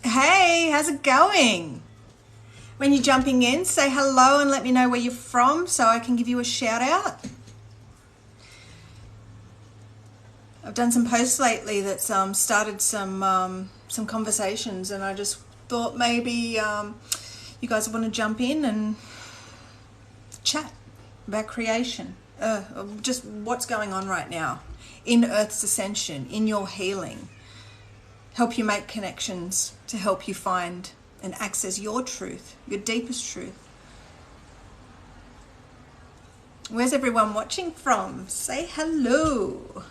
Hey, how's it going? When you're jumping in, say hello and let me know where you're from so I can give you a shout out. I've done some posts lately that's started some conversations, and I just thought maybe you guys want to jump in and chat about creation, just what's going on right now in Earth's ascension, in your healing. Help you make connections to help you find and access your truth, your deepest truth. Where's everyone watching from? Say hello.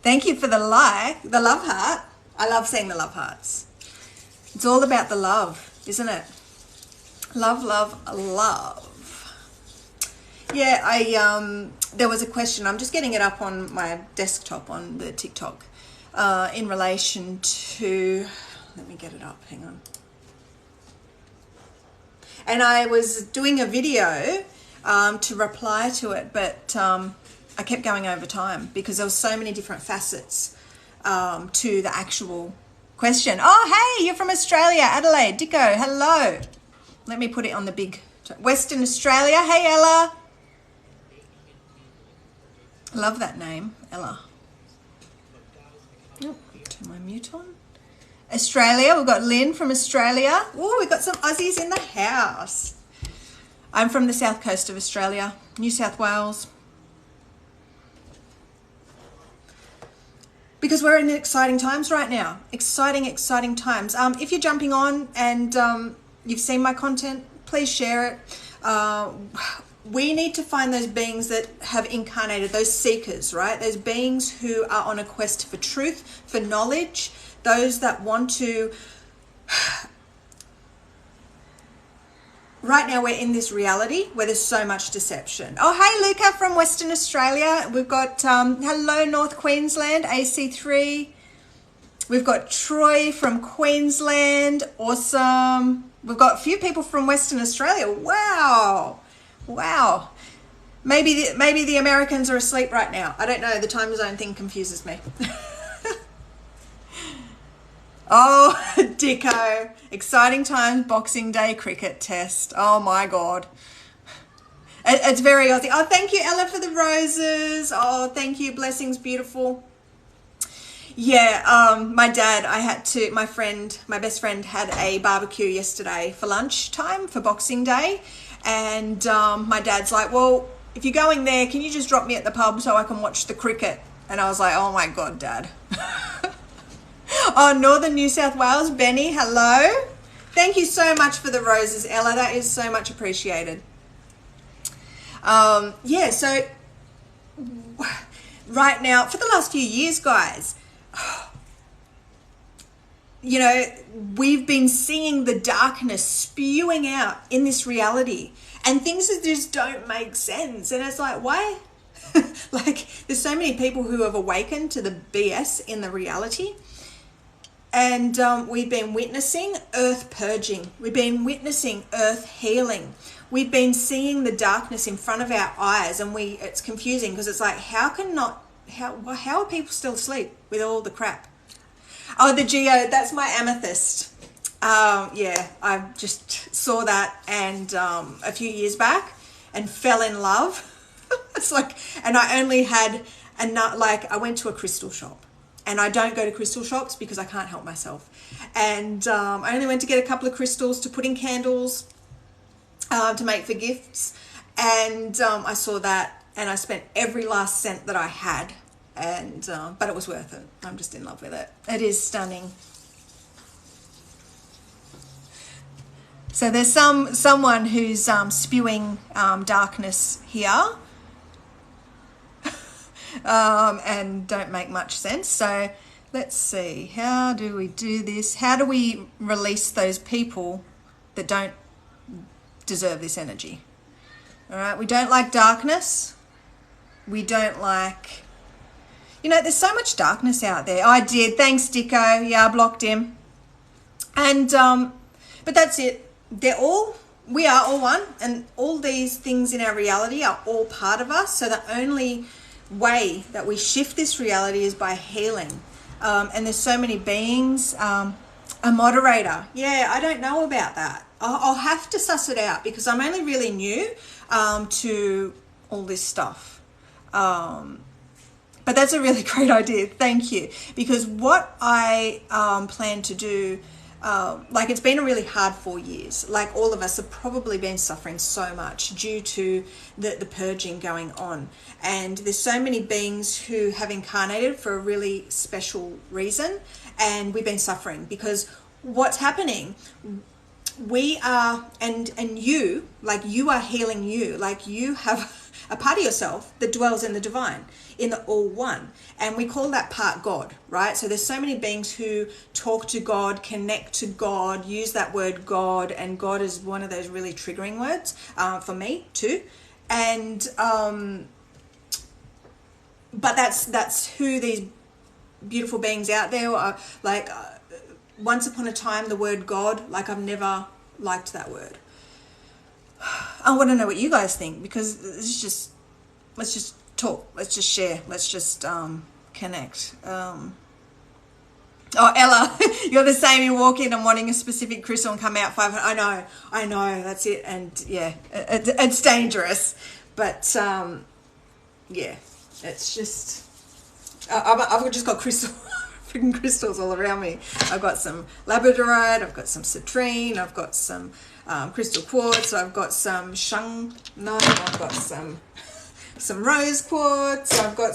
Thank you for the like, the love heart. I love seeing the love hearts. It's all about the love, isn't it? Love, love, love. Yeah, there was a question. I'm just getting it up on my desktop on the TikTok. In relation to, let me get it up, hang on. And I was doing a video to reply to it, but I kept going over time because there were so many different facets to the actual question. Oh, hey, you're from Australia, Adelaide, Dicko, hello. Let me put it on the big, Western Australia. Hey, Ella. Love that name, Ella. Oh, turn my mute on. Australia, we've got Lynn from Australia. Oh, we've got some Aussies in the house. I'm from the south coast of Australia, New South Wales. Because we're in exciting times right now. Exciting, exciting times. If you're jumping on and you've seen my content, please share it. We need to find those beings that have incarnated, those seekers, right? Those beings who are on a quest for truth, for knowledge, those that want to... Right now we're in this reality where there's so much deception. Oh, hey, Luca from Western Australia. We've got, hello, North Queensland, AC3. We've got Troy from Queensland. Awesome. We've got a few people from Western Australia. Wow. Wow. Maybe the Americans are asleep right now. I don't know. The time zone thing confuses me. Oh, Dicko. Exciting times, Boxing Day cricket test. Oh, my God. It's very Aussie. Oh, thank you, Ella, for the roses. Oh, thank you. Blessings, beautiful. Yeah, my dad, my best friend had a barbecue yesterday for lunch time for Boxing Day. And my dad's like, well, if you're going there, can you just drop me at the pub so I can watch the cricket? And I was like, oh my God, Dad. Oh, Northern New South Wales, Benny, hello. Thank you so much for the roses, Ella. That is so much appreciated. Yeah, so right now, for the last few years, guys, you know, we've been seeing the darkness spewing out in this reality and things that just don't make sense. And it's like, why? Like, there's so many people who have awakened to the BS in the reality. And we've been witnessing earth purging. We've been witnessing earth healing. We've been seeing the darkness in front of our eyes, and it's confusing because it's like, how are people still asleep with all the crap? Oh, the Geo, that's my amethyst. Yeah, I just saw that and a few years back and fell in love. It's like, and I only had I went to a crystal shop. And I don't go to crystal shops because I can't help myself. And I only went to get a couple of crystals to put in candles to make for gifts. And I saw that and I spent every last cent that I had. And but it was worth it. I'm just in love with it. It is stunning. So there's someone who's spewing darkness here. and don't make much sense. So let's see, how do we do this? How do we release those people that don't deserve this energy? All right, we don't like darkness. We don't like, there's so much darkness out there. I did. Thanks, Dicko. Yeah, I blocked him. And, but that's it. We are all one, and all these things in our reality are all part of us. So the only way that we shift this reality is by healing. And there's so many beings. A moderator. Yeah, I don't know about that. I'll have to suss it out because I'm only really new to all this stuff. But that's a really great idea. Thank you. Because what I plan to do, it's been a really hard 4 years. Like all of us have probably been suffering so much due to the purging going on. And there's so many beings who have incarnated for a really special reason. And we've been suffering because what's happening, we are, and you, you are healing you. You have a part of yourself that dwells in the divine, in the all one. And we call that part God, right? So there's so many beings who talk to God, connect to God, use that word God, and God is one of those really triggering words for me too. And but that's who these beautiful beings out there are. Once upon a time, the word God, I've never liked that word. I want to know what you guys think, because let's just talk, let's just share, let's just connect. Oh, Ella, you're the same. You walk in and wanting a specific crystal and come out 500. I know, that's it. And yeah, it's dangerous, but yeah, it's just I've just got freaking crystals all around me. I've got some labradorite, I've got some citrine, I've got some crystal quartz, I've got some shungite, I've got some rose quartz, I've got a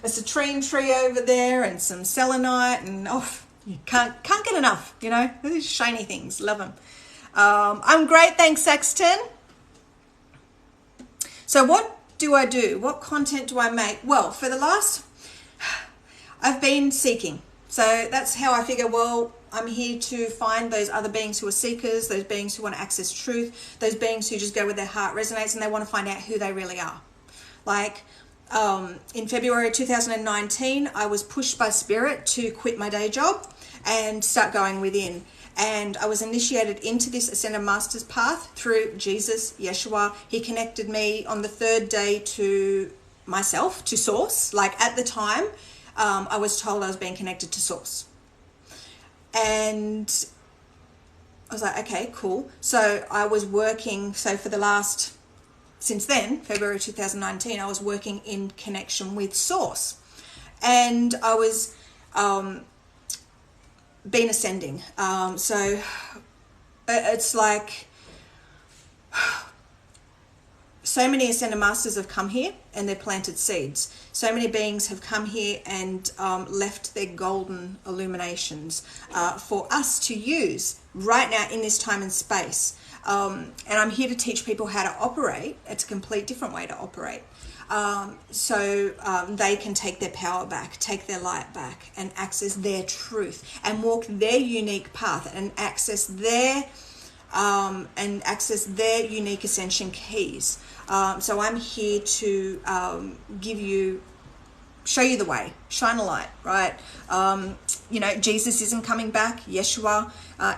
citrine tree over there, and some selenite, and you can't get enough, these shiny things, love them. I'm great, thanks, Saxton. So what do I do? What content do I make? Well, for the last, I've been seeking. So that's how I figure, I'm here to find those other beings who are seekers, those beings who want to access truth, those beings who just go where their heart resonates and they want to find out who they really are. In February 2019, I was pushed by Spirit to quit my day job and start going within. And I was initiated into this Ascended Master's path through Jesus, Yeshua. He connected me on the third day to myself, to Source. At the time, I was told I was being connected to Source. And I was like, okay, cool. So I was working, since then, February 2019, I was working in connection with Source. And I was been ascending. So it's so many Ascended Masters have come here and they've planted seeds. So many beings have come here and left their golden illuminations for us to use right now in this time and space. And I'm here to teach people how to operate. It's a complete different way to operate. So they can take their power back, take their light back, and access their truth and walk their unique path and access their unique ascension keys. So I'm here to show you the way, shine a light, right? Jesus isn't coming back. Yeshua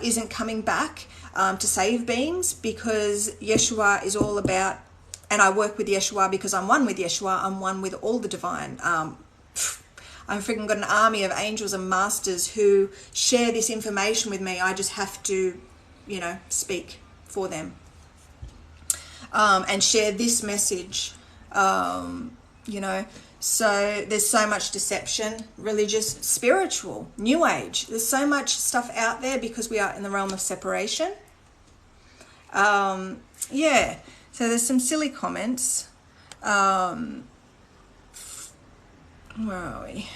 isn't coming back to save beings, because Yeshua is all about, and I work with Yeshua because I'm one with Yeshua. I'm one with all the divine. I've freaking got an army of angels and masters who share this information with me. I just have to, speak for them and share this message, So there's so much deception, religious, spiritual, new age. There's so much stuff out there because we are in the realm of separation. Yeah. So there's some silly comments. Where are we?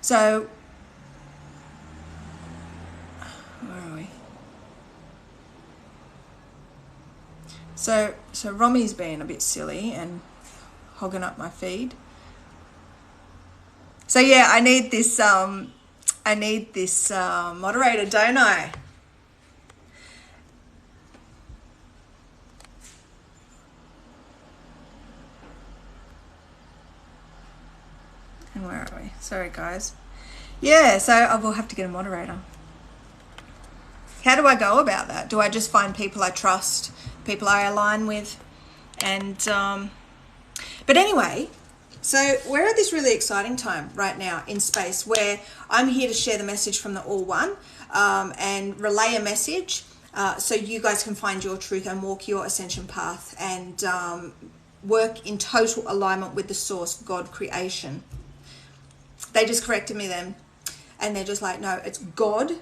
So, where are we? So Romy's being a bit silly and hogging up my feed. So yeah, I need this moderator, don't I? And where are we? Sorry, guys. Yeah, so I will have to get a moderator. How do I go about that? Do I just find people I trust, people I align with? And, but anyway, so we're at this really exciting time right now in space where I'm here to share the message from the All One and relay a message so you guys can find your truth and walk your ascension path and work in total alignment with the source, God, creation. They just corrected me then. And they're just like, no, it's God,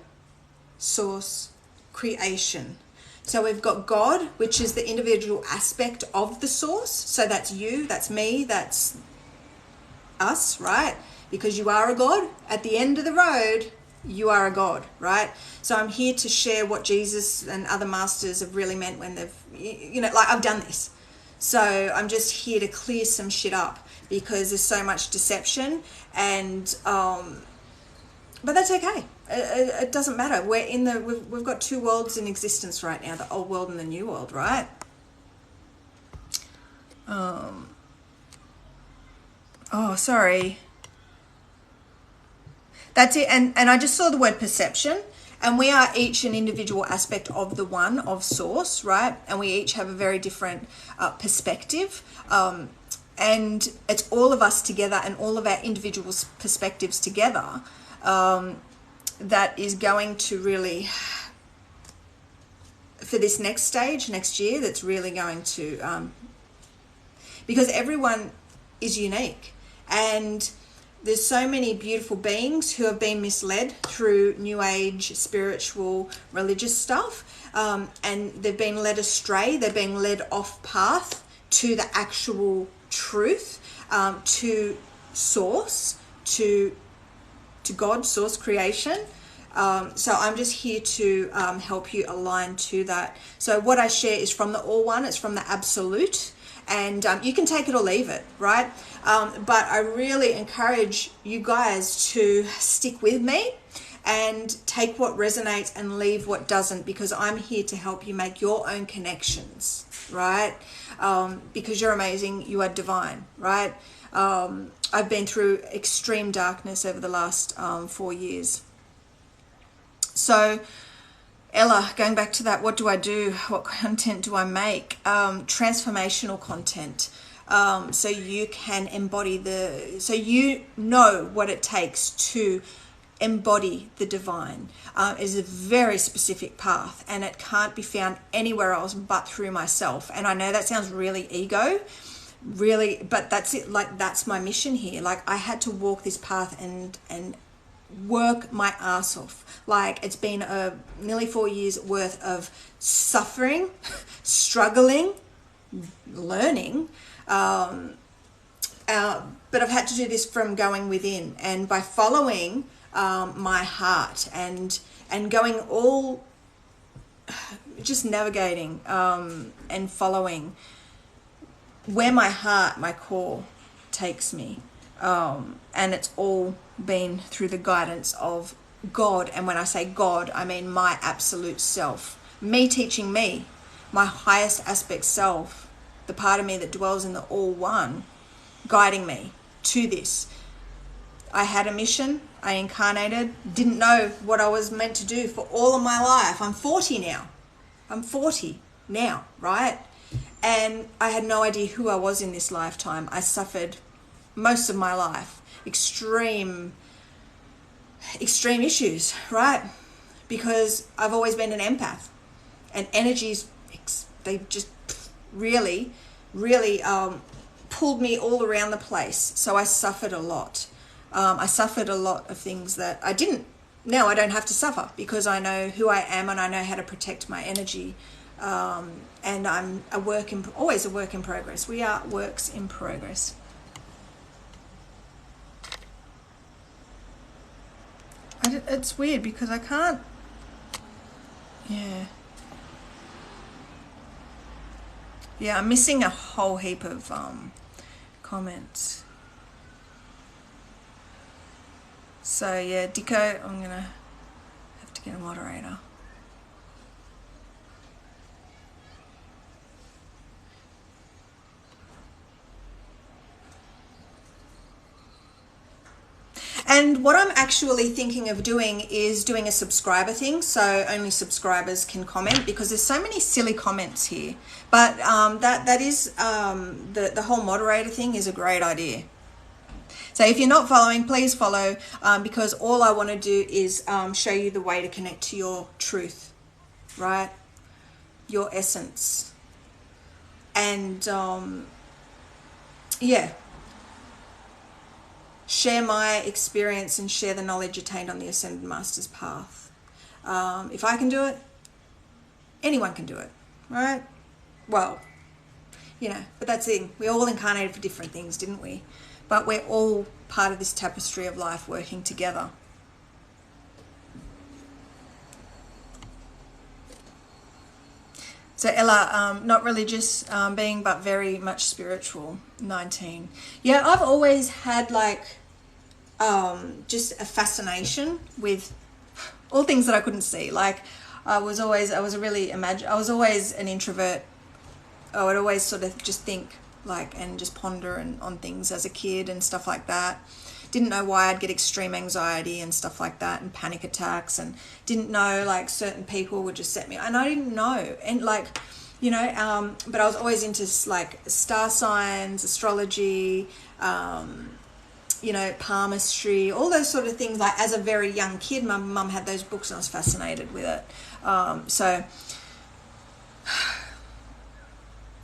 source, creation. So we've got God, which is the individual aspect of the source. So that's you, that's me, that's us, right? Because you are a God. At the end of the road, you are a God, right? So I'm here to share what Jesus and other masters have really meant when they've, like I've done this. So I'm just here to clear some shit up because there's so much deception and, but that's okay. It doesn't matter. We're in we've got two worlds in existence right now, the old world and the new world, right? Oh, sorry. That's it. And I just saw the word perception, and we are each an individual aspect of the one, of source, right? And we each have a very different perspective. And it's all of us together and all of our individual perspectives together that is going to really, for this next stage, next year, that's really going to, because everyone is unique. And there's so many beautiful beings who have been misled through New Age, spiritual, religious stuff. And they've been led astray. They're being led off path to the actual truth, to source, to God, source, creation. So I'm just here to help you align to that. So what I share is from the All One. It's from the Absolute. And you can take it or leave it, right? But I really encourage you guys to stick with me and take what resonates and leave what doesn't, because I'm here to help you make your own connections, right? Because you're amazing, you are divine, right? I've been through extreme darkness over the last 4 years. So, Ella, going back to that, what do I do? What content do I make? Transformational content. So you can embody so you know what it takes to embody the divine. Is a very specific path, and it can't be found anywhere else but through myself. And I know that sounds really ego, really, but that's it. Like, that's my mission here. Like, I had to walk this path and work my ass off. Like, it's been nearly 4 years worth of suffering, struggling, learning, but I've had to do this from going within, and by following my heart and going all, just navigating and following where my heart, my core takes me. And it's all been through the guidance of God. And when I say God, I mean my absolute self. Me teaching me, my highest aspect self, the part of me that dwells in the All One, guiding me to this. I had a mission. I incarnated. Didn't know what I was meant to do for all of my life. I'm 40 now. I'm 40 now, right? And I had no idea who I was in this lifetime. I suffered most of my life extreme issues, right? Because I've always been an empath, and energies, they just really pulled me all around the place. So I suffered a lot. I suffered a lot of things that I didn't. Now I don't have to suffer because I know who I am and I know how to protect my energy. And I'm always a work in progress. We are works in progress. It's weird because I can't. Yeah, I'm missing a whole heap of comments. So yeah, Dicko, I'm gonna have to get a moderator. And what I'm actually thinking of doing is doing a subscriber thing, so only subscribers can comment, because there's so many silly comments here. But that is the whole moderator thing is a great idea. So if you're not following, please follow, because all I want to do is show you the way to connect to your truth, right? Your essence. And yeah, share my experience and share the knowledge attained on the Ascended Master's path. If I can do it, anyone can do it, right? Well, you know, but that's it. We all incarnated for different things, didn't we? But we're all part of this tapestry of life working together. So Ella, not religious being, but very much spiritual, 19. Yeah, I've always had like just a fascination with all things that I couldn't see. Like I was always an introvert. I would always sort of just think like and just ponder on things as a kid and stuff like that. Didn't know why I'd get extreme anxiety and stuff like that and panic attacks, and didn't know like certain people would just set me, and I didn't know. And like, you know, but I was always into like star signs, astrology, you know, palmistry, all those sort of things. Like as a very young kid, my mum had those books and I was fascinated with it. So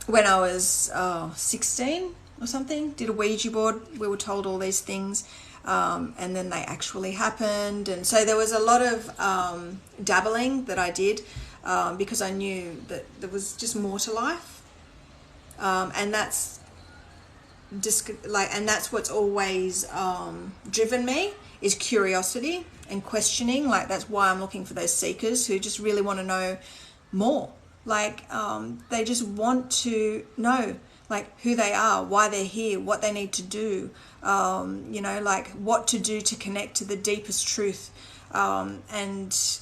when I was 16 or something, did a Ouija board. We were told all these things, and then they actually happened. And so there was a lot of dabbling that I did, because I knew that there was just more to life, and that's just like, and that's what's always driven me, is curiosity and questioning. Like that's why I'm looking for those seekers who just really want to know more. Like they just want to know like who they are, why they're here, what they need to do, you know, like what to do to connect to the deepest truth, and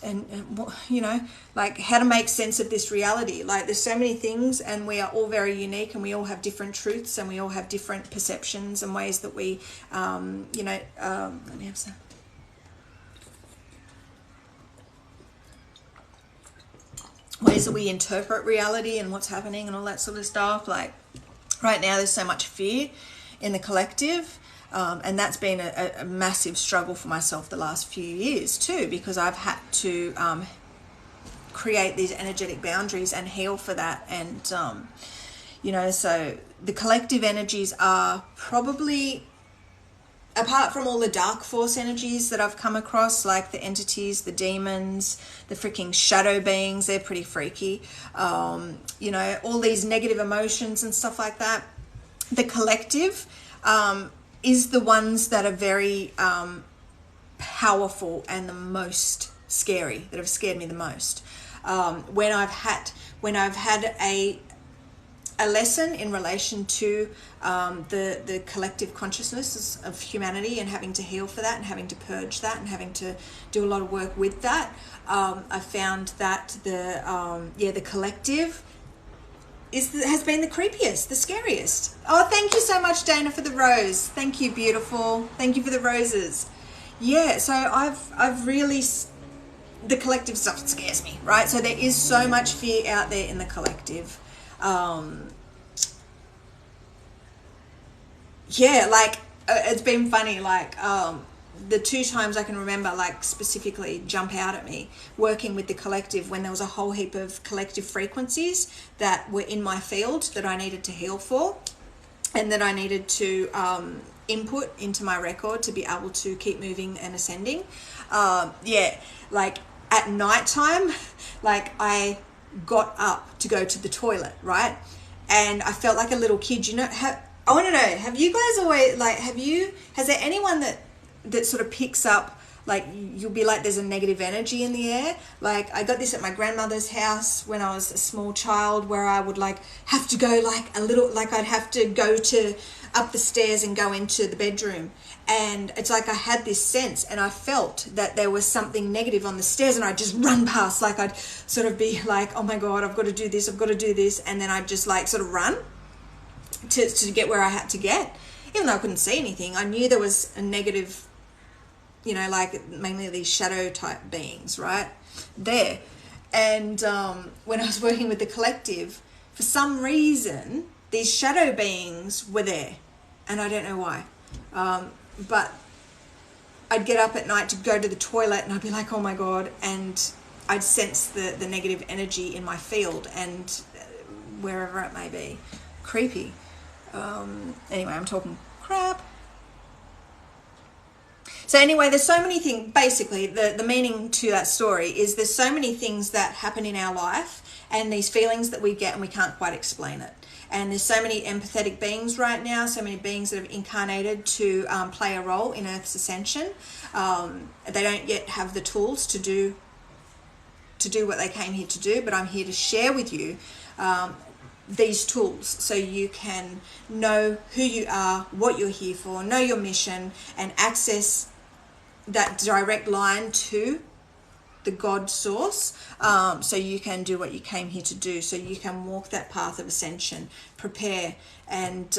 you know, like how to make sense of this reality. Like there's so many things, and we are all very unique, and we all have different truths, and we all have different perceptions and ways that we, you know, let me have some. Ways that we interpret reality and what's happening and all that sort of stuff. Like right now there's so much fear in the collective, and that's been a massive struggle for myself the last few years too, because I've had to create these energetic boundaries and heal for that. And you know, so the collective energies are probably, apart from all the dark force energies that I've come across, like the entities, the demons, the freaking shadow beings, they're pretty freaky. You know, all these negative emotions and stuff like that. The collective is the ones that are very powerful and the most scary, that have scared me the most. When I've had a lesson in relation to the collective consciousness of humanity, and having to heal for that, and having to purge that, and having to do a lot of work with that, I found that the collective has been the creepiest, the scariest. Oh, thank you so much, Dana, for the rose. Thank you, beautiful. Thank you for the roses. Yeah, so I've really, the collective stuff scares me, right? So there is so much fear out there in the collective. Yeah, like it's been funny, like the two times I can remember, like specifically jump out at me working with the collective, when there was a whole heap of collective frequencies that were in my field that I needed to heal for, and that I needed to input into my record to be able to keep moving and ascending. Yeah, like at nighttime, like I got up to go to the toilet, right? And I felt like a little kid. You know, I want to know, have you guys always, like, has there anyone that sort of picks up, like, you'll be like, there's a negative energy in the air? Like, I got this at my grandmother's house when I was a small child, where I would, like, have to go, like, a little, like, I'd have to go to up the stairs and go into the bedroom. And it's like I had this sense and I felt that there was something negative on the stairs, and I'd just run past, like I'd sort of be like, oh my God, I've got to do this, I've got to do this. And then I'd just like sort of run to get where I had to get. Even though I couldn't see anything, I knew there was a negative, you know, like mainly these shadow type beings, right? There. And when I was working with the collective, for some reason, these shadow beings were there. And I don't know why. But I'd get up at night to go to the toilet and I'd be like, oh my God. And I'd sense the negative energy in my field and wherever it may be. Creepy. Anyway, I'm talking crap. So anyway, there's so many things. Basically, the meaning to that story is there's so many things that happen in our life and these feelings that we get and we can't quite explain it. And there's so many empathetic beings right now, so many beings that have incarnated to play a role in Earth's ascension. They don't yet have the tools to do what they came here to do, but I'm here to share with you these tools so you can know who you are, what you're here for, know your mission, and access that direct line to the God source, so you can do what you came here to do, so you can walk that path of ascension, prepare, and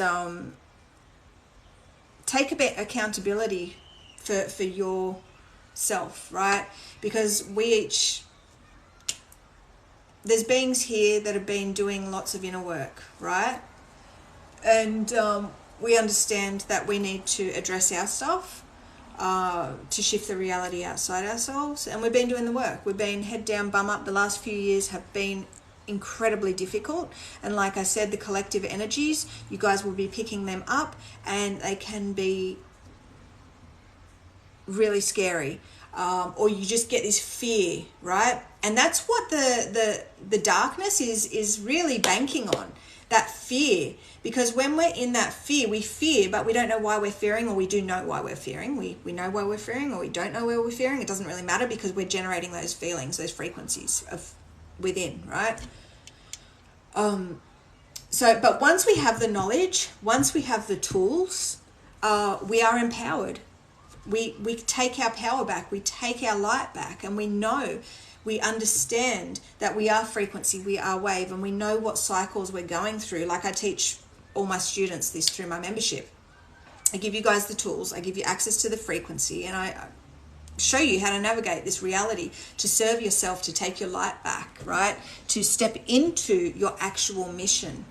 take a bit accountability for yourself, right? Because there's beings here that have been doing lots of inner work, right? And we understand that we need to address our stuff, to shift the reality outside ourselves, and we've been doing the work. We've been head down, bum up. The last few years have been incredibly difficult, and like I said, the collective energies, you guys will be picking them up, and they can be really scary, or you just get this fear, right? And that's what the darkness is really banking on, that fear. Because when we're in that fear, we fear, but we don't know why we're fearing, or we do know why we're fearing. We know why we're fearing, or we don't know why we're fearing. It doesn't really matter, because we're generating those feelings, those frequencies of within, right? But once we have the knowledge, once we have the tools, we are empowered. We take our power back, we take our light back, and we understand that we are frequency, we are wave, and we know what cycles we're going through. Like I teach all my students this through my membership. I give you guys the tools, I give you access to the frequency, and I show you how to navigate this reality, to serve yourself, to take your light back, right? To step into your actual mission.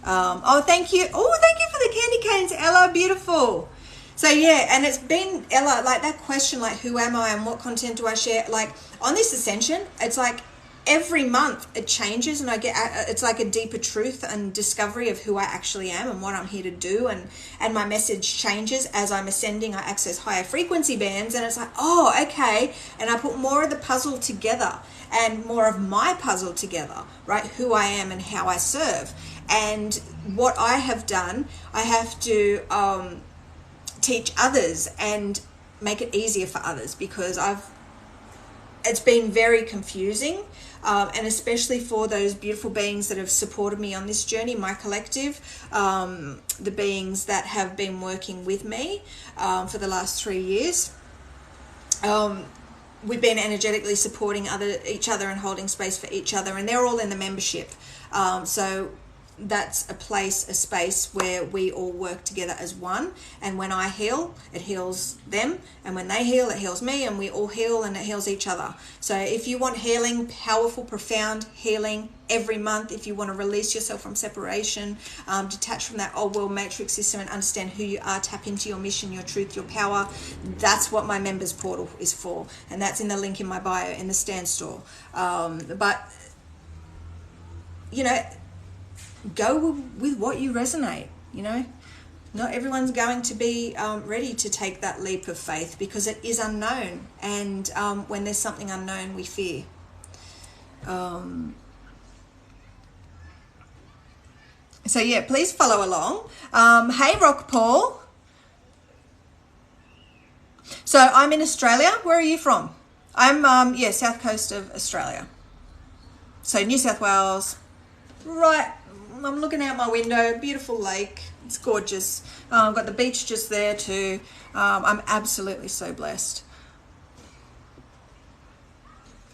Thank you. Oh, thank you for the candy canes, Ella. Beautiful. So yeah, and it's been, Ella, like that question, like who am I and what content do I share? Like on this ascension, it's like every month it changes, and I get, it's like a deeper truth and discovery of who I actually am and what I'm here to do, and my message changes as I'm ascending. I access higher frequency bands, and it's like, oh, okay, and I put more of the puzzle together and more of my puzzle together, right? Who I am and how I serve. And what I have done, I have to teach others and make it easier for others, because it's been very confusing, and especially for those beautiful beings that have supported me on this journey, my collective, the beings that have been working with me for the last 3 years. We've been energetically supporting each other and holding space for each other, and they're all in the membership. So that's a place, a space where we all work together as one. And when I heal, it heals them, and when they heal, it heals me, and we all heal and it heals each other. So if you want healing, powerful, profound healing every month, if you want to release yourself from separation, detach from that old world matrix system and understand who you are, tap into your mission, your truth, your power, that's what my members portal is for. And that's in the link in my bio in the Stan store. But you know, go with what you resonate. You know, not everyone's going to be ready to take that leap of faith, because it is unknown, and when there's something unknown, we fear. So yeah, please follow along. Hey Rock Paul. So I'm in Australia. Where are you from? I'm south coast of Australia. So New South Wales, right I'm looking out my window, beautiful lake. It's gorgeous. I've got the beach just there too. I'm absolutely so blessed.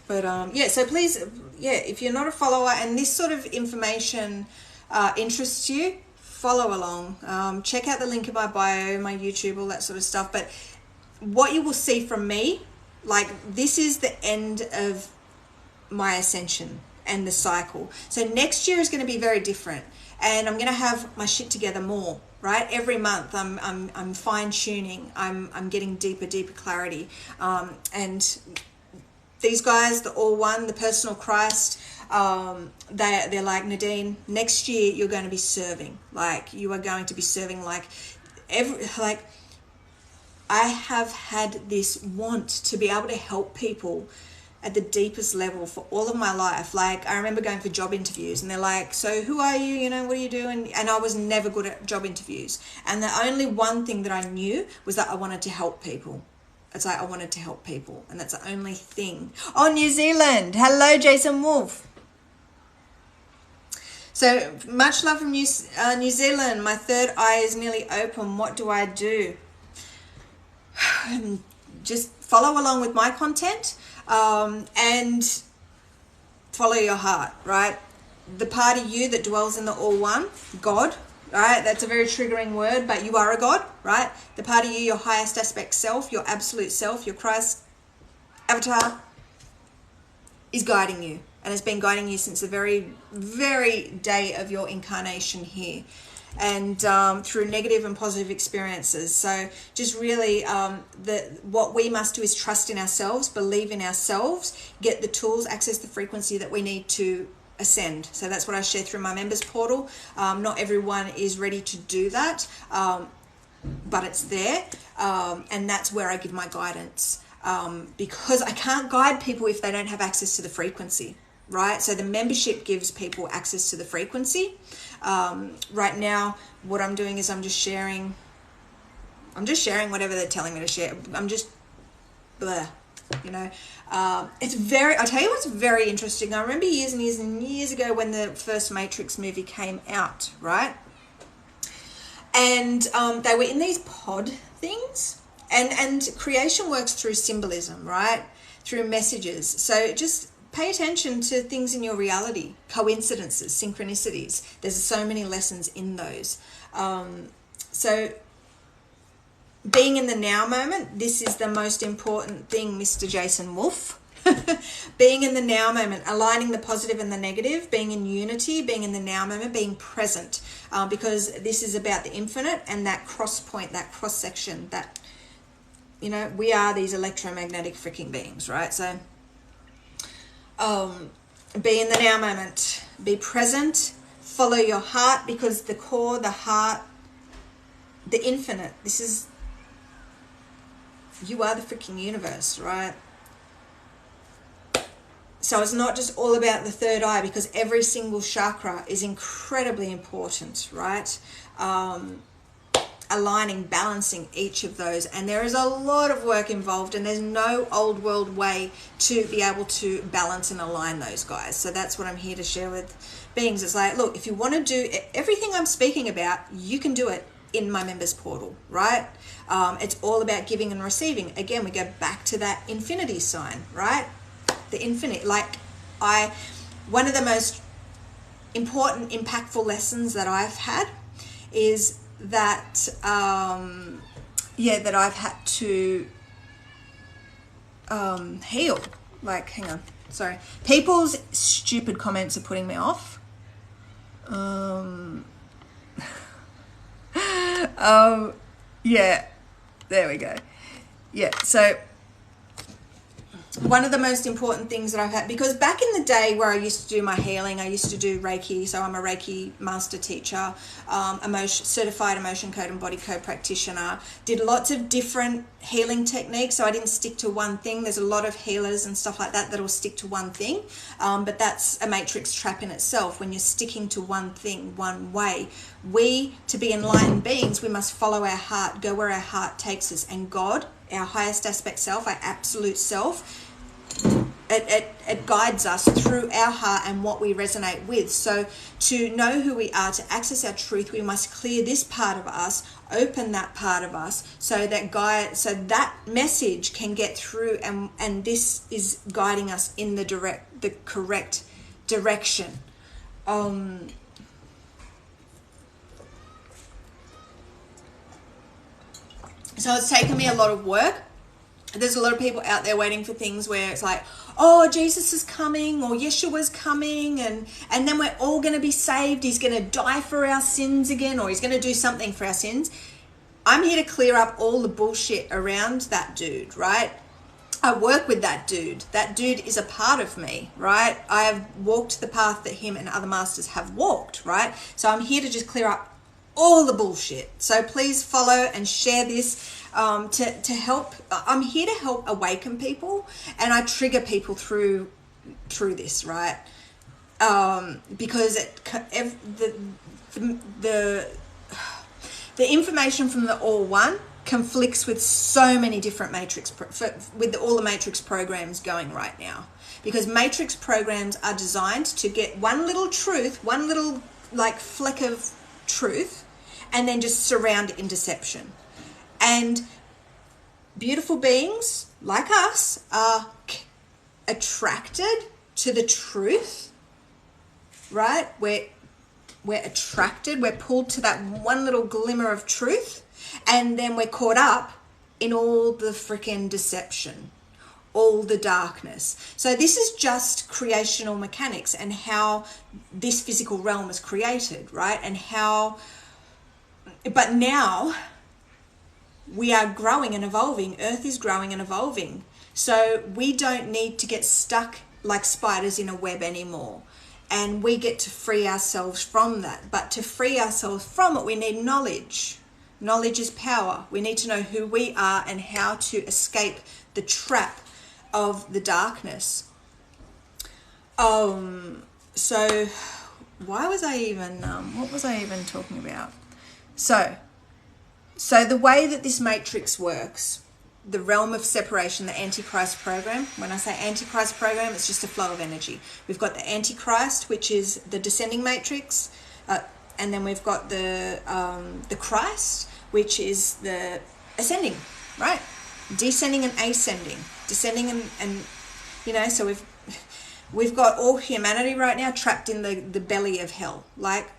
But yeah, so please, yeah, if you're not a follower and this sort of information interests you, follow along. Check out the link in my bio, my YouTube, all that sort of stuff. But what you will see from me, like, this is the end of my ascension and the cycle. So next year is going to be very different, and I'm going to have my shit together more. Right, every month I'm fine tuning. I'm getting deeper clarity, and these guys, the All One, the Personal Christ, they're like, Nadine, next year you're going to be serving. Like, you are going to be serving like I have had this want to be able to help people at the deepest level for all of my life. Like, I remember going for job interviews and they're like, so who are you? You know, what do you do? And I was never good at job interviews. And the only one thing that I knew was that I wanted to help people. It's like I wanted to help people, and that's the only thing. Oh, New Zealand. Hello, Jason Wolf. So much love from New Zealand. My third eye is nearly open. What do I do? Just follow along with my content, and follow your heart, right? The part of you that dwells in the All One, God, right? That's a very triggering word, but you are a God, right? The part of you, your highest aspect self, your absolute self, your Christ avatar, is guiding you, and has been guiding you since the very, very day of your incarnation here, and through negative and positive experiences. So just really, what we must do is trust in ourselves, believe in ourselves, get the tools, access the frequency that we need to ascend. So that's what I share through my members portal. Not everyone is ready to do that, but it's there, and that's where I give my guidance, because I can't guide people if they don't have access to the frequency, right? So the membership gives people access to the frequency. Right now what I'm doing is I'm just sharing whatever they're telling me to share. I'm just blah. You know, it's very, I tell you what's very interesting. I remember years and years and years ago when the first Matrix movie came out, right? And they were in these pod things, and creation works through symbolism, right? Through messages. So just pay attention to things in your reality, coincidences, synchronicities. There's so many lessons in those. So being in the now moment, this is the most important thing, Mr. Jason Wolf. Being in the now moment, aligning the positive and the negative, being in unity, being in the now moment, being present, because this is about the infinite and that cross point, that cross section, that, you know, we are these electromagnetic freaking beings, right? So be in the now moment, be present, follow your heart, because the core, the heart, the infinite, this is, you are the freaking universe, right? So it's not just all about the third eye, because every single chakra is incredibly important, right? Aligning, balancing each of those. And there is a lot of work involved, and there's no old world way to be able to balance and align those guys. So that's what I'm here to share with beings. It's like, look, if you want to do everything I'm speaking about, you can do it in my members portal, right? It's all about giving and receiving. Again, we go back to that infinity sign, right? The infinite. Like, one of the most important, impactful lessons that I've had is that, that I've had to heal. Like, hang on, sorry. People's stupid comments are putting me off. Yeah, there we go. Yeah, so one of the most important things that I've had, because back in the day where I used to do my healing, I used to do Reiki, so I'm a Reiki master teacher, certified emotion code and body code practitioner, did lots of different healing techniques, so I didn't stick to one thing. There's a lot of healers and stuff like that that'll stick to one thing, but that's a matrix trap in itself when you're sticking to one thing, one way. We, to be enlightened beings, we must follow our heart, go where our heart takes us, and God, our highest aspect self, our absolute self, it guides us through our heart and what we resonate with. So to know who we are, to access our truth, we must clear this part of us, open that part of us, so that message can get through, and this is guiding us in the correct direction. So it's taken me a lot of work. There's a lot of people out there waiting for things where it's like, oh, Jesus is coming, or Yeshua's coming, and then we're all going to be saved. He's going to die for our sins again, or he's going to do something for our sins. I'm here to clear up all the bullshit around that dude, right? I work with that dude. That dude is a part of me, right? I have walked the path that him and other masters have walked, right? So I'm here to just clear up all the bullshit. So please follow and share this to help. I'm here to help awaken people, and I trigger people through this, right? Because the information from the All One conflicts with so many different matrix with all the matrix programs going right now, because matrix programs are designed to get one little truth, one little like fleck of truth, and then just surround it in deception. And beautiful beings like us are attracted to the truth, right? We're attracted, we're pulled to that one little glimmer of truth, and then we're caught up in all the freaking deception, all the darkness. So this is just creational mechanics and how this physical realm was created, right? And how, but now we are growing and evolving. Earth is growing and evolving. So we don't need to get stuck like spiders in a web anymore. And we get to free ourselves from that. But to free ourselves from it, we need knowledge. Knowledge is power. We need to know who we are and how to escape the trap of the darkness. So why was I even, what was I even talking about? So the way that this matrix works, the realm of separation, the Antichrist program. When I say Antichrist program, it's just a flow of energy. We've got the Antichrist, which is the descending matrix, and then we've got the Christ, which is the ascending, right? Descending and ascending, descending and you know. So we've got all humanity right now trapped in the belly of hell. Like,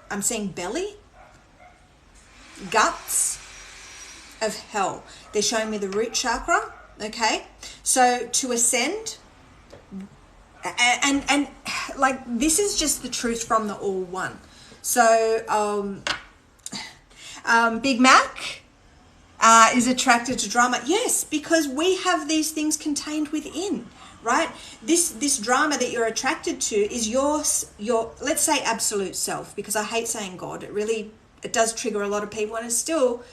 I'm seeing belly, guts of hell. They're showing me the root chakra. Okay, so to ascend, and like, this is just the truth from the All One. So Big Mac is attracted to drama. Yes, because we have these things contained within, right? This drama that you're attracted to is your let's say absolute self, because I hate saying God. It does trigger a lot of people, and it's still,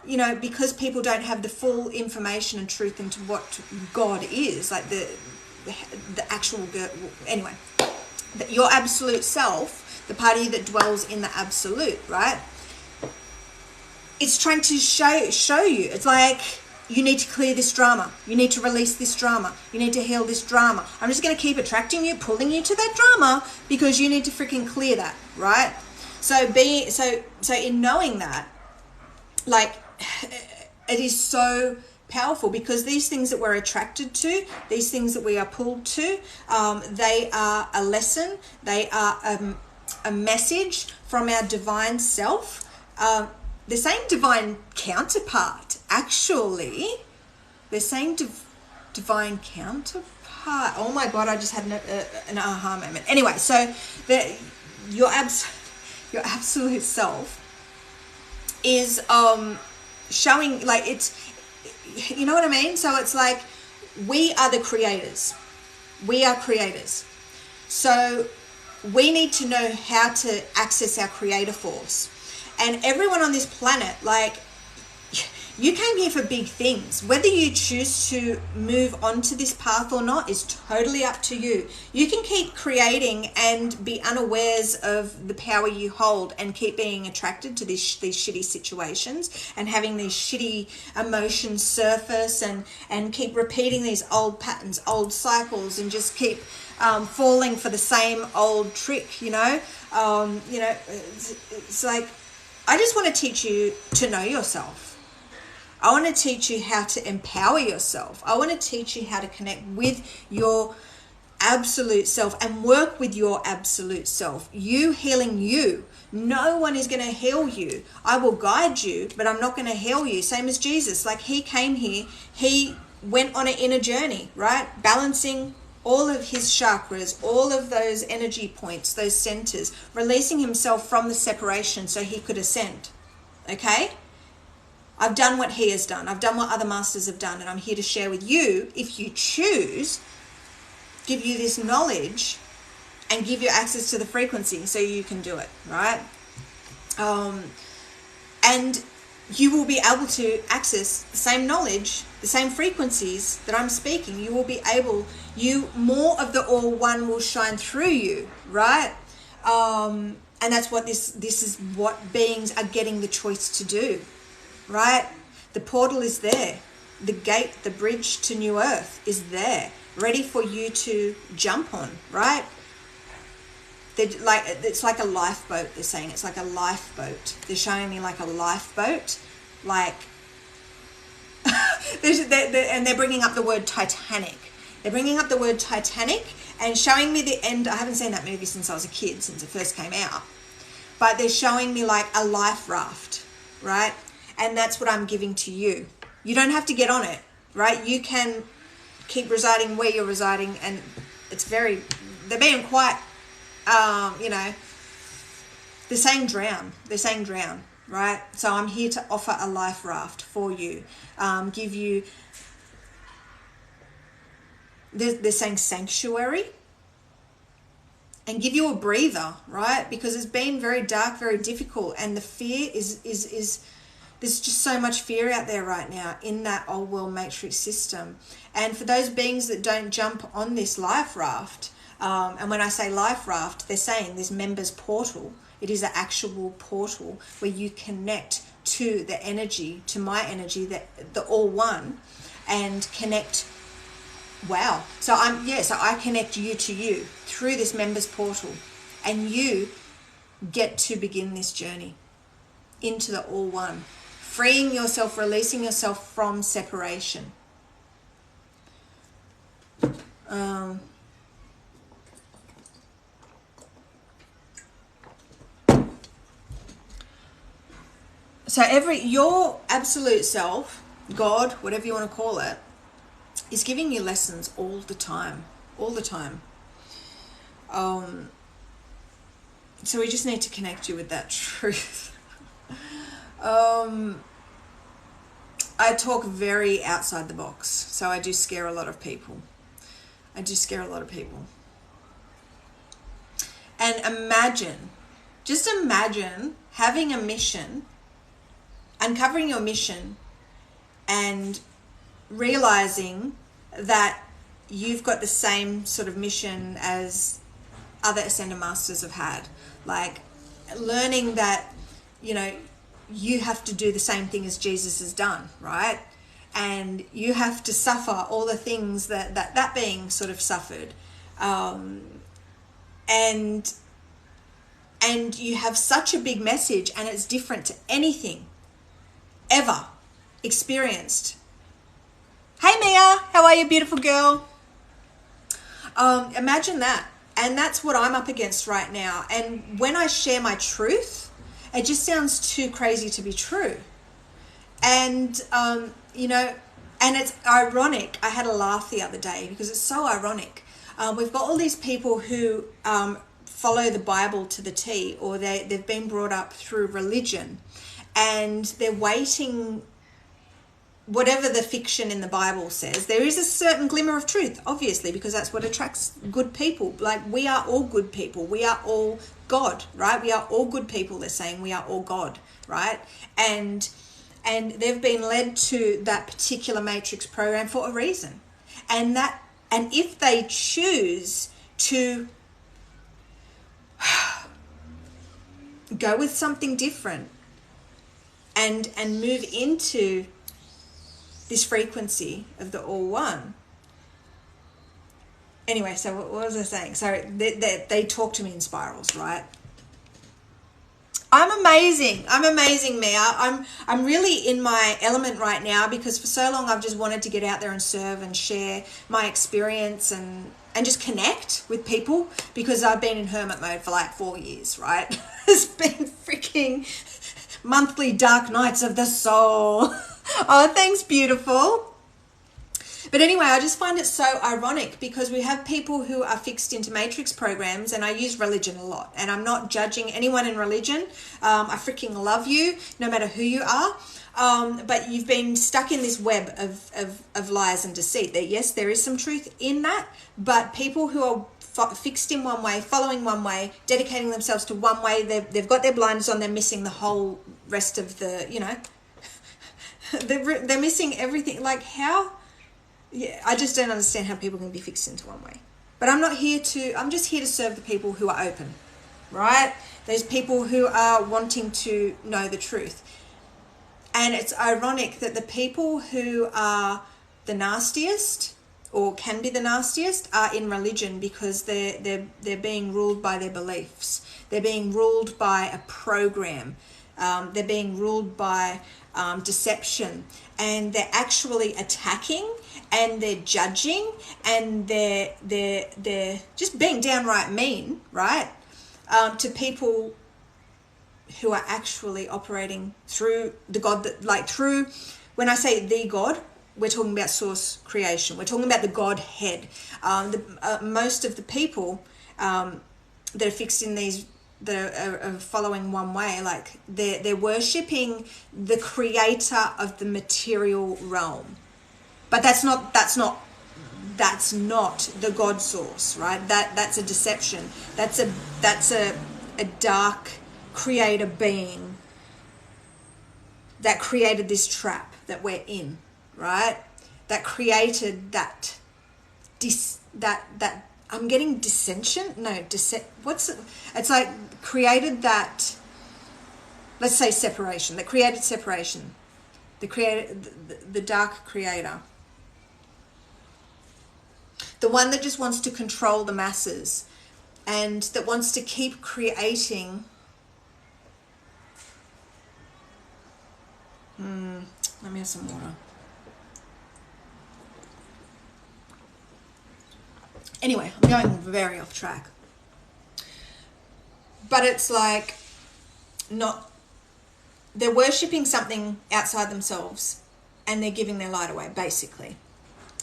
you know, because people don't have the full information and truth into what God is, like the actual, anyway, your absolute self, the part of you that dwells in the absolute, right? It's trying to show you. It's like, you need to clear this drama. You need to release this drama. You need to heal this drama. I'm just going to keep attracting you, pulling you to that drama, because you need to freaking clear that, right? So in knowing that, like, it is so powerful, because these things that we're attracted to, these things that we are pulled to, they are a lesson. They are a message from our divine self. They're saying divine counterpart, actually. They're saying divine counterpart. Oh my God, I just had an aha moment. Anyway, so your absolute self is showing, like, it's, you know what I mean? So it's like, we are the creators. We are creators. So we need to know how to access our creator force. And everyone on this planet, like, You came here for big things. Whether you choose to move onto this path or not is totally up to you. You can keep creating and be unawares of the power you hold and keep being attracted to these shitty situations and having these shitty emotions surface and keep repeating these old patterns, old cycles, and just keep falling for the same old trick, you know? It's like, I just want to teach you to know yourself. I want to teach you how to empower yourself. I want to teach you how to connect with your absolute self and work with your absolute self. You healing you. No one is going to heal you. I will guide you, but I'm not going to heal you. Same as Jesus. Like, he came here, he went on an inner journey, right? Balancing all of his chakras, all of those energy points, those centers, releasing himself from the separation so he could ascend. Okay? I've done what he has done. I've done what other masters have done, and I'm here to share with you, if you choose, give you this knowledge and give you access to the frequency so you can do it, right? And you will be able to access the same knowledge, the same frequencies that I'm speaking. You will be able, more of the all one will shine through you, right? And that's what this is what beings are getting the choice to do. Right? The portal is there. The gate, the bridge to New Earth is there, ready for you to jump on, right? It's like a lifeboat, they're saying. It's like a lifeboat. They're showing me like a lifeboat. Like, and they're bringing up the word Titanic. They're bringing up the word Titanic and showing me the end. I haven't seen that movie since I was a kid, since it first came out. But they're showing me like a life raft, right? And that's what I'm giving to you. You don't have to get on it, right? You can keep residing where you're residing, and they're being quite, they're saying drown. They're saying drown, right? So I'm here to offer a life raft for you, give you, they're saying sanctuary, and give you a breather, right? Because it's been very dark, very difficult, and the fear is there's just so much fear out there right now in that old world matrix system. And for those beings that don't jump on this life raft, and when I say life raft, they're saying this members portal. It is an actual portal where you connect to the energy, to my energy, the all one, and connect. Wow. So I connect you to you through this members portal, and you get to begin this journey into the all one. Freeing yourself, releasing yourself from separation. So your absolute self, God, whatever you want to call it, is giving you lessons all the time. All the time. So we just need to connect you with that truth. I talk very outside the box, so I do scare a lot of people. And just imagine having a mission, uncovering your mission, and realizing that you've got the same sort of mission as other Ascended Masters have had. Like, learning that, you have to do the same thing as Jesus has done, right? And you have to suffer all the things that being sort of suffered. And you have such a big message, and it's different to anything ever experienced. Hey Mia, how are you, beautiful girl? Imagine that. And that's what I'm up against right now. And when I share my truth, it just sounds too crazy to be true. And, and it's ironic. I had a laugh the other day because it's so ironic. We've got all these people who follow the Bible to the T, or they've been brought up through religion, and they're waiting. Whatever the fiction in the Bible says, there is a certain glimmer of truth, obviously, because that's what attracts good people. Like, we are all good people. We are all God, right? We are all good people. They're saying we are all God, right? And and they've been led to that particular matrix program for a reason. And if they choose to go with something different and move into this frequency of the all one. Anyway, so what was I saying? So they talk to me in spirals, right? I'm amazing, Mia. I'm really in my element right now, because for so long I've just wanted to get out there and serve and share my experience and just connect with people, because I've been in hermit mode for like 4 years, right? It's been freaking monthly dark nights of the soul. Oh, thanks, beautiful. But anyway, I just find it so ironic, because we have people who are fixed into matrix programs, and I use religion a lot, and I'm not judging anyone in religion. I freaking love you, no matter who you are. But you've been stuck in this web of lies and deceit. Yes, there is some truth in that, but people who are fixed in one way, following one way, dedicating themselves to one way, they've got their blinders on, they're missing the whole rest of the, they're missing everything. Like, how? Yeah, I just don't understand how people can be fixed into one way. But I'm just here to serve the people who are open, right? There's people who are wanting to know the truth. And it's ironic that the people who are the nastiest, or can be the nastiest, are in religion, because they're being ruled by their beliefs. They're being ruled by a program. They're being ruled by deception, and they're actually attacking, and they're judging, and they're just being downright mean, right? To people who are actually operating through the God through, when I say the God, we're talking about source creation. We're talking about the Godhead. Most of the people that are fixed in these, that are following one way, like they're worshipping the creator of the material realm. But that's not the God source, right? That's a deception. That's a dark creator being that created this trap that we're in, right? That created that I'm getting dissension. No, it's like created that. Let's say separation. That created separation. The dark creator. The one that just wants to control the masses, and that wants to keep creating. Let me have some water. Anyway, I'm going very off track. But it's like, they're worshipping something outside themselves, and they're giving their light away, basically.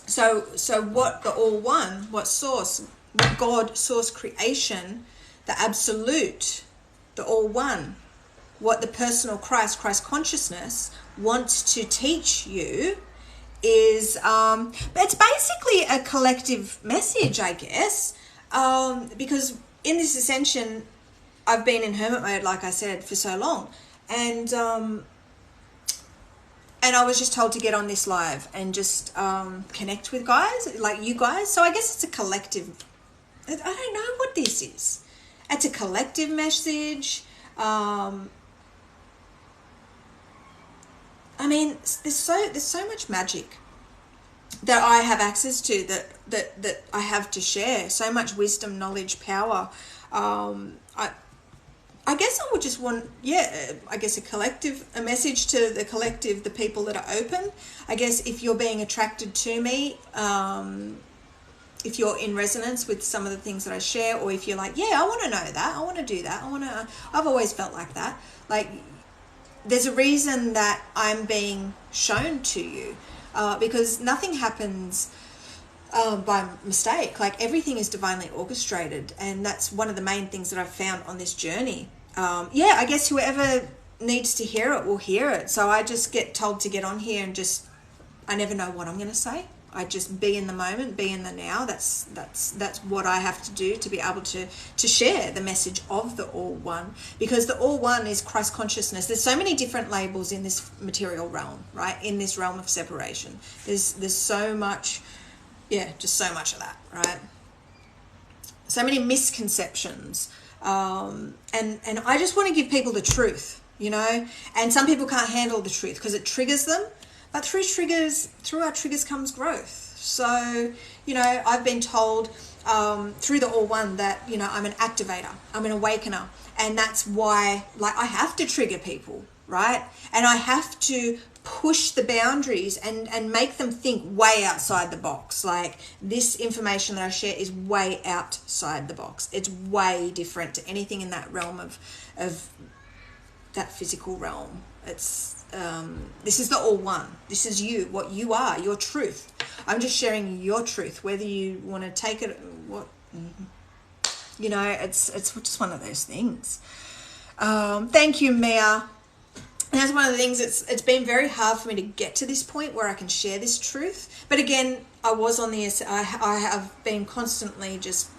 So what the all one, what source, what God, source creation, the absolute, the all one, what the personal Christ consciousness wants to teach you is, it's basically a collective message, I guess, because in this ascension, I've been in hermit mode, like I said, for so long, and I was just told to get on this live and just connect with guys like you guys. So I guess it's a collective. I don't know what this is. It's a collective message. I mean, there's so much magic that I have access to, that I have to share. So much wisdom, knowledge, power. I guess I would just want, a message to the collective, the people that are open. I guess if you're being attracted to me, if you're in resonance with some of the things that I share, or if you're like, yeah, I want to know that, I want to do that, I've always felt like that. Like, there's a reason that I'm being shown to you, because nothing happens by mistake. Like, everything is divinely orchestrated, and that's one of the main things that I've found on this journey. I guess whoever needs to hear it will hear it. So I just get told to get on here and I never know what I'm going to say. I just be in the moment, be in the now. That's what I have to do to be able to share the message of the All One, because the All One is Christ consciousness. There's so many different labels in this material realm, right? In this realm of separation, there's so much, just so much of that, right? So many misconceptions, and I just want to give people the truth, And some people can't handle the truth because it triggers them. But through our triggers comes growth. So, I've been told through the All One that, I'm an activator, I'm an awakener. And that's why, I have to trigger people, right? And I have to push the boundaries and make them think way outside the box. Like, this information that I share is way outside the box. It's way different to anything in that realm of that physical realm. This is the All One. This is you, what you are, your truth. I'm just sharing your truth, whether you want to take it, it's just one of those things. Thank you, Mia. And that's one of the things, it's been very hard for me to get to this point where I can share this truth. But again, I have been constantly just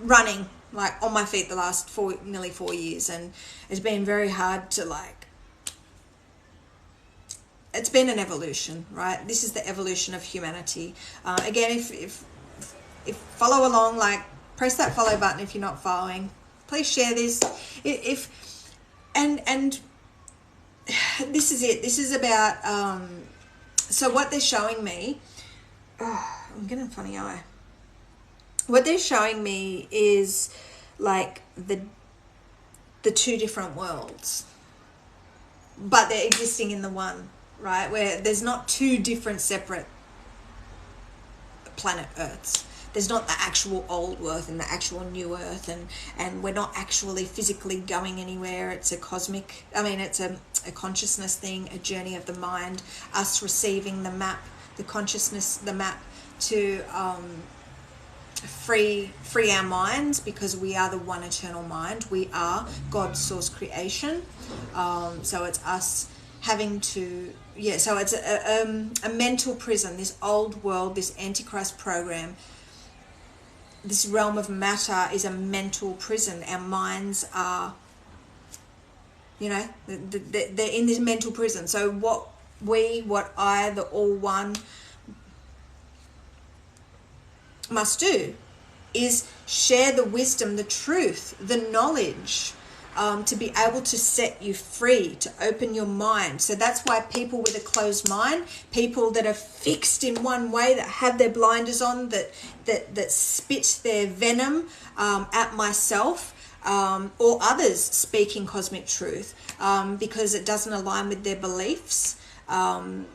running, on my feet the last nearly 4 years, and it's been very hard to it's been an evolution, right? This is the evolution of humanity. Again, if follow along, press that follow button if you're not following. Please share this. And this is it. This is about, so what they're showing me, I'm getting a funny eye. What they're showing me is the two different worlds, but they're existing in the one. Right, where there's not two different separate planet Earths. There's not the actual old Earth and the actual new Earth, and we're not actually physically going anywhere. It's a it's a consciousness thing, a journey of the mind, us receiving the map, the consciousness, the map to free our minds, because we are the one eternal mind. We are God's source creation. So it's us having to, so it's a mental prison, this old world, this Antichrist program. This realm of matter is a mental prison. Our minds are, they're in this mental prison. So what I, the All One, must do is share the wisdom, the truth, the knowledge, to be able to set you free, to open your mind. So that's why people with a closed mind, people that are fixed in one way, that have their blinders on, that spit their venom at myself or others speaking cosmic truth, because it doesn't align with their beliefs and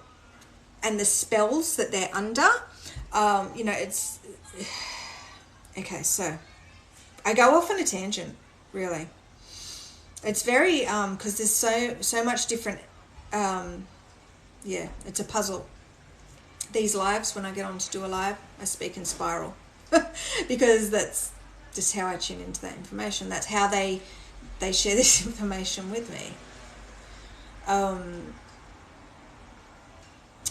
the spells that they're under. It's okay. So I go off on a tangent, really. It's very, because there's so much different, it's a puzzle. These lives, when I get on to do a live, I speak in spiral because that's just how I tune into that information. That's how they share this information with me.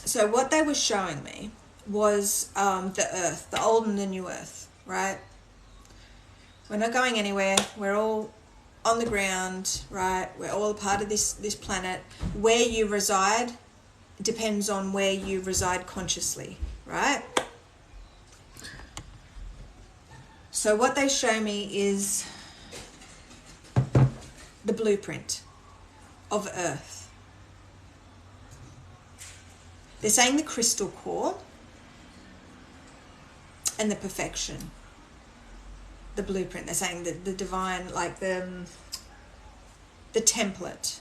So what they were showing me was the Earth, the old and the new Earth, right? We're not going anywhere. We're all on the ground, right? We're all a part of this planet. Where you reside depends on where you reside consciously, right? So what they show me is the blueprint of Earth. They're saying the crystal core and the perfection. The blueprint. They're saying the divine, like the template.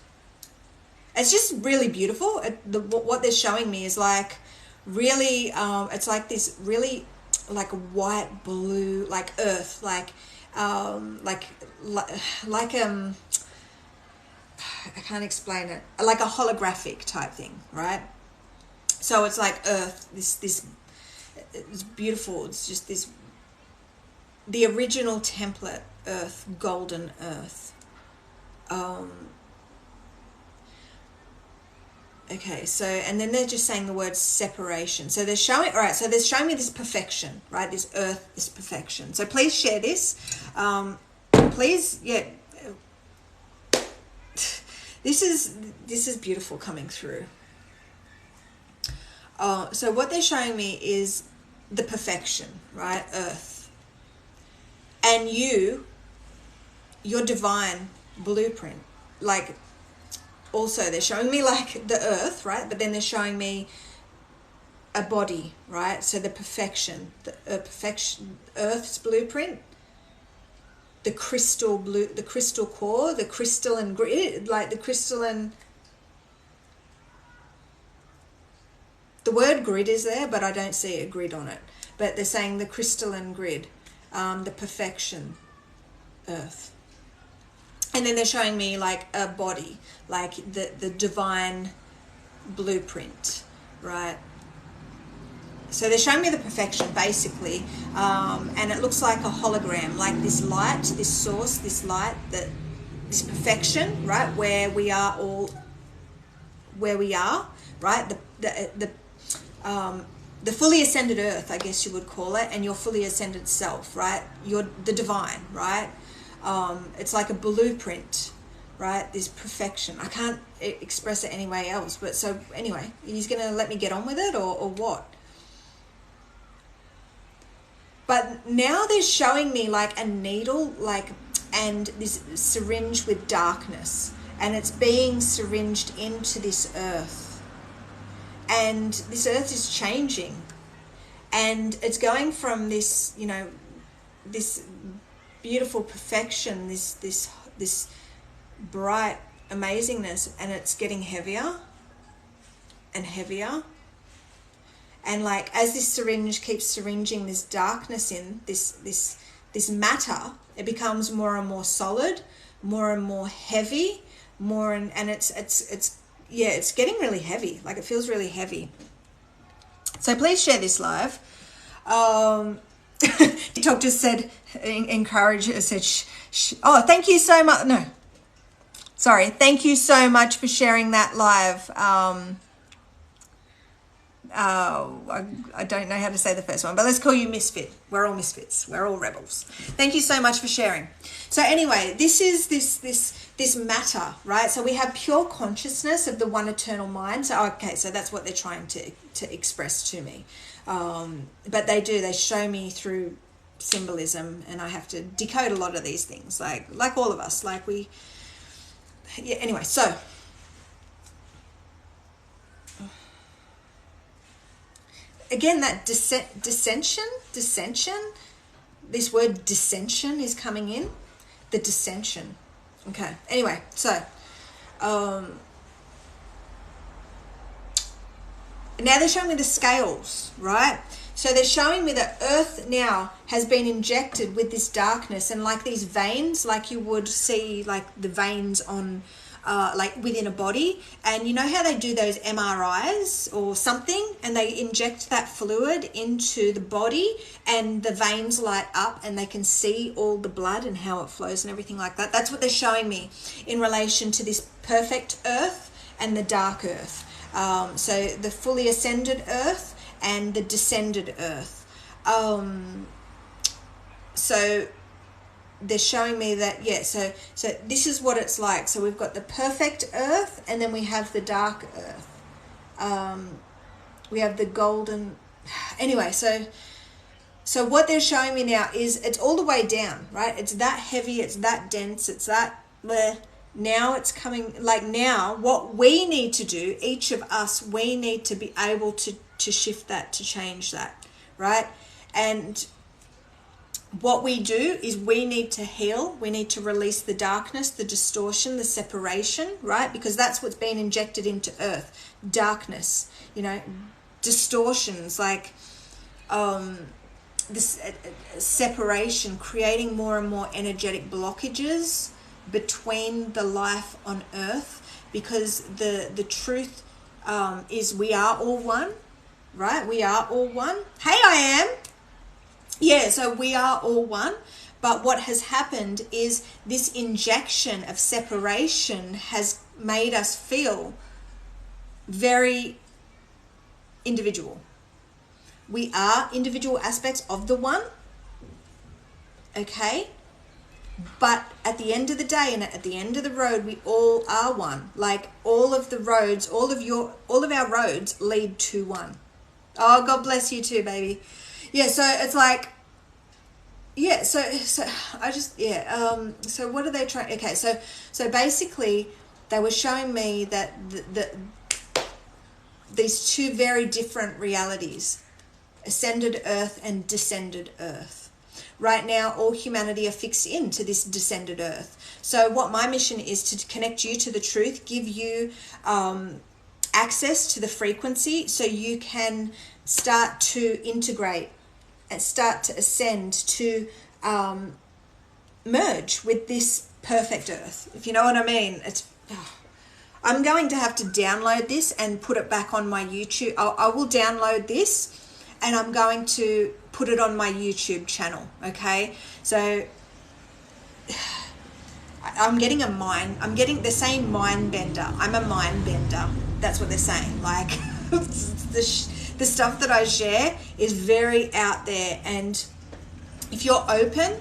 It's just really beautiful. What they're showing me is like really, it's like this really like white, blue, like earth, I can't explain it. Like a holographic type thing, right? So it's like earth, this it's beautiful. It's just this, the original template earth, golden earth. Okay, so, and then they're just saying the word separation. So they're showing, all right, so they're showing me this perfection, right? This earth, this perfection. So please share this. Please, yeah. This is beautiful coming through. So what they're showing me is the perfection, right? Earth. And your divine blueprint. Like, also they're showing me like the earth, right? But then they're showing me a body, right? So the perfection, perfection, earth's blueprint, the crystal core, the crystalline grid, like the crystalline. The word grid is there, but I don't see a grid on it. But they're saying the crystalline grid, the perfection, earth. And then they're showing me like a body, like the divine blueprint, right? So they're showing me the perfection, basically. And it looks like a hologram, like this light, this source, this light, this perfection, right? Where we are all, where we are, right? The fully ascended earth, I guess you would call it, and your fully ascended self, right? You're the divine, right? It's like a blueprint, right? This perfection. I can't express it any way else. But so anyway, he's going to let me get on with it or what? But now they're showing me like a needle, like, and this syringe with darkness, and it's being syringed into this earth. And this earth is changing, and it's going from this, you know, this beautiful perfection, this bright amazingness, and it's getting heavier and heavier. And like as this syringe keeps syringing this darkness in, this matter, it becomes more and more solid, more and more heavy, and it's yeah, it's getting really heavy. Like it feels really heavy. So please share this live. TikTok just said, encourage, said, oh, thank you so much. No, sorry. Thank you so much for sharing that live. I don't know how to say the first one, but let's call you Misfit. We're all misfits. We're all rebels. Thank you so much for sharing. So anyway, this is this matter, right? So we have pure consciousness of the one eternal mind. So okay, so that's what they're trying to express to me. But they show me through symbolism, and I have to decode a lot of these things, like all of us, like we. Yeah. Anyway, so. Again, that dissension, this word dissension is coming in, the dissension. Okay, anyway, so now they're showing me the scales, right? So they're showing me that Earth now has been injected with this darkness, and like these veins, like you would see like the veins on like within a body, and you know how they do those MRIs or something, and they inject that fluid into the body and the veins light up and they can see all the blood and how it flows and everything like that. That's what they're showing me in relation to this perfect earth and the dark earth. So the fully ascended earth and the descended earth. So they're showing me that, yeah, so this is what it's like. So we've got the perfect earth, and then we have the dark earth. We have the golden. Anyway, so what they're showing me now is it's all the way down, right? It's that heavy, it's that dense, it's that. Now it's coming, like now what we need to do, each of us, we need to be able to shift that, to change that, right? And what we do is we need to heal. We need to release the darkness, the distortion, the separation, right? Because that's what's been injected into earth. Darkness, you know, distortions, like this separation, creating more and more energetic blockages between the life on earth, because the truth is we are all one, right? We are all one. Hey, I am. Yeah, so we are all one, but what has happened is this injection of separation has made us feel very individual. We are individual aspects of the one, okay? But at the end of the day and at the end of the road, we all are one. Like all of the roads, all of our roads lead to one. Oh, God bless you too, baby. Yeah, so it's like, yeah, so I just, yeah, so what are they trying, okay, so basically they were showing me that these two very different realities, ascended earth and descended earth. Right now, all humanity are fixed into this descended earth. So what my mission is to connect you to the truth, give you access to the frequency so you can start to integrate and start to ascend to merge with this perfect earth. If you know what I mean. I'm going to have to download this and put it back on my YouTube. I will download this and I'm going to put it on my YouTube channel, okay? So I'm getting they're saying mind bender. I'm a mind bender. That's what they're saying. Like the stuff that I share is very out there, and if you're open,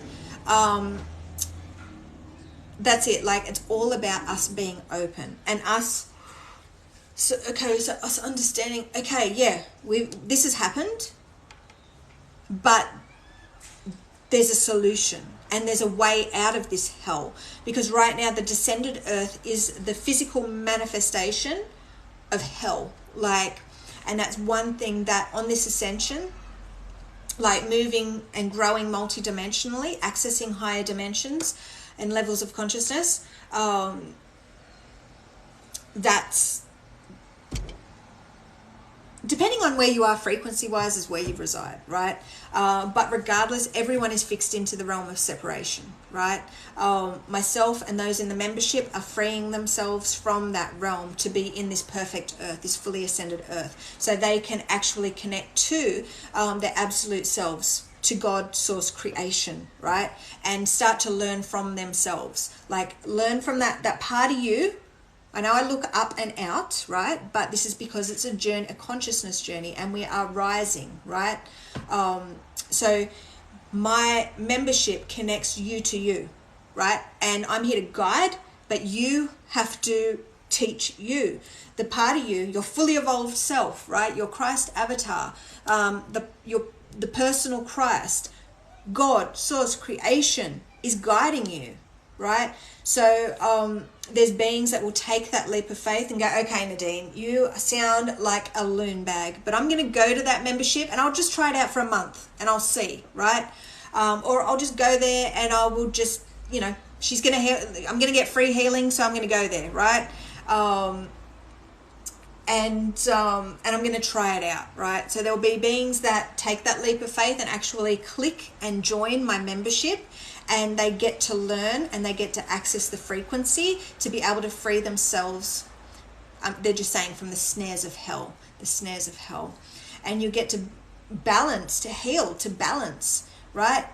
that's it. Like it's all about us being open and us. So us understanding, okay, yeah, this has happened, but there's a solution and there's a way out of this hell, because right now the descended earth is the physical manifestation of hell. Like, and that's one thing that on this ascension, like moving and growing multidimensionally, accessing higher dimensions and levels of consciousness, that's depending on where you are frequency wise is where you reside, right? But regardless, everyone is fixed into the realm of separation, right? Myself and those in the membership are freeing themselves from that realm to be in this perfect earth, this fully ascended earth, so they can actually connect to their absolute selves, to God, source, creation, right? And start to learn from themselves, like learn from that part of you. I know I look up and out, right? But this is because it's a journey, a consciousness journey, and we are rising, right? So my membership connects you to you, right? And I'm here to guide, but you have to teach you. The part of you, your fully evolved self, right? Your Christ avatar, the personal Christ, God, source, creation is guiding you, right? So there's beings that will take that leap of faith and go, okay, Nadine, you sound like a loon bag, but I'm going to go to that membership and I'll just try it out for a month and I'll see, right? Or I'll just go there and I will just, you know, I'm going to get free healing, so I'm going to go there, right? And I'm going to try it out, right? So there'll be beings that take that leap of faith and actually click and join my membership, and they get to learn and they get to access the frequency to be able to free themselves. They're just saying from the snares of hell, and you get to balance, to heal, to balance, right?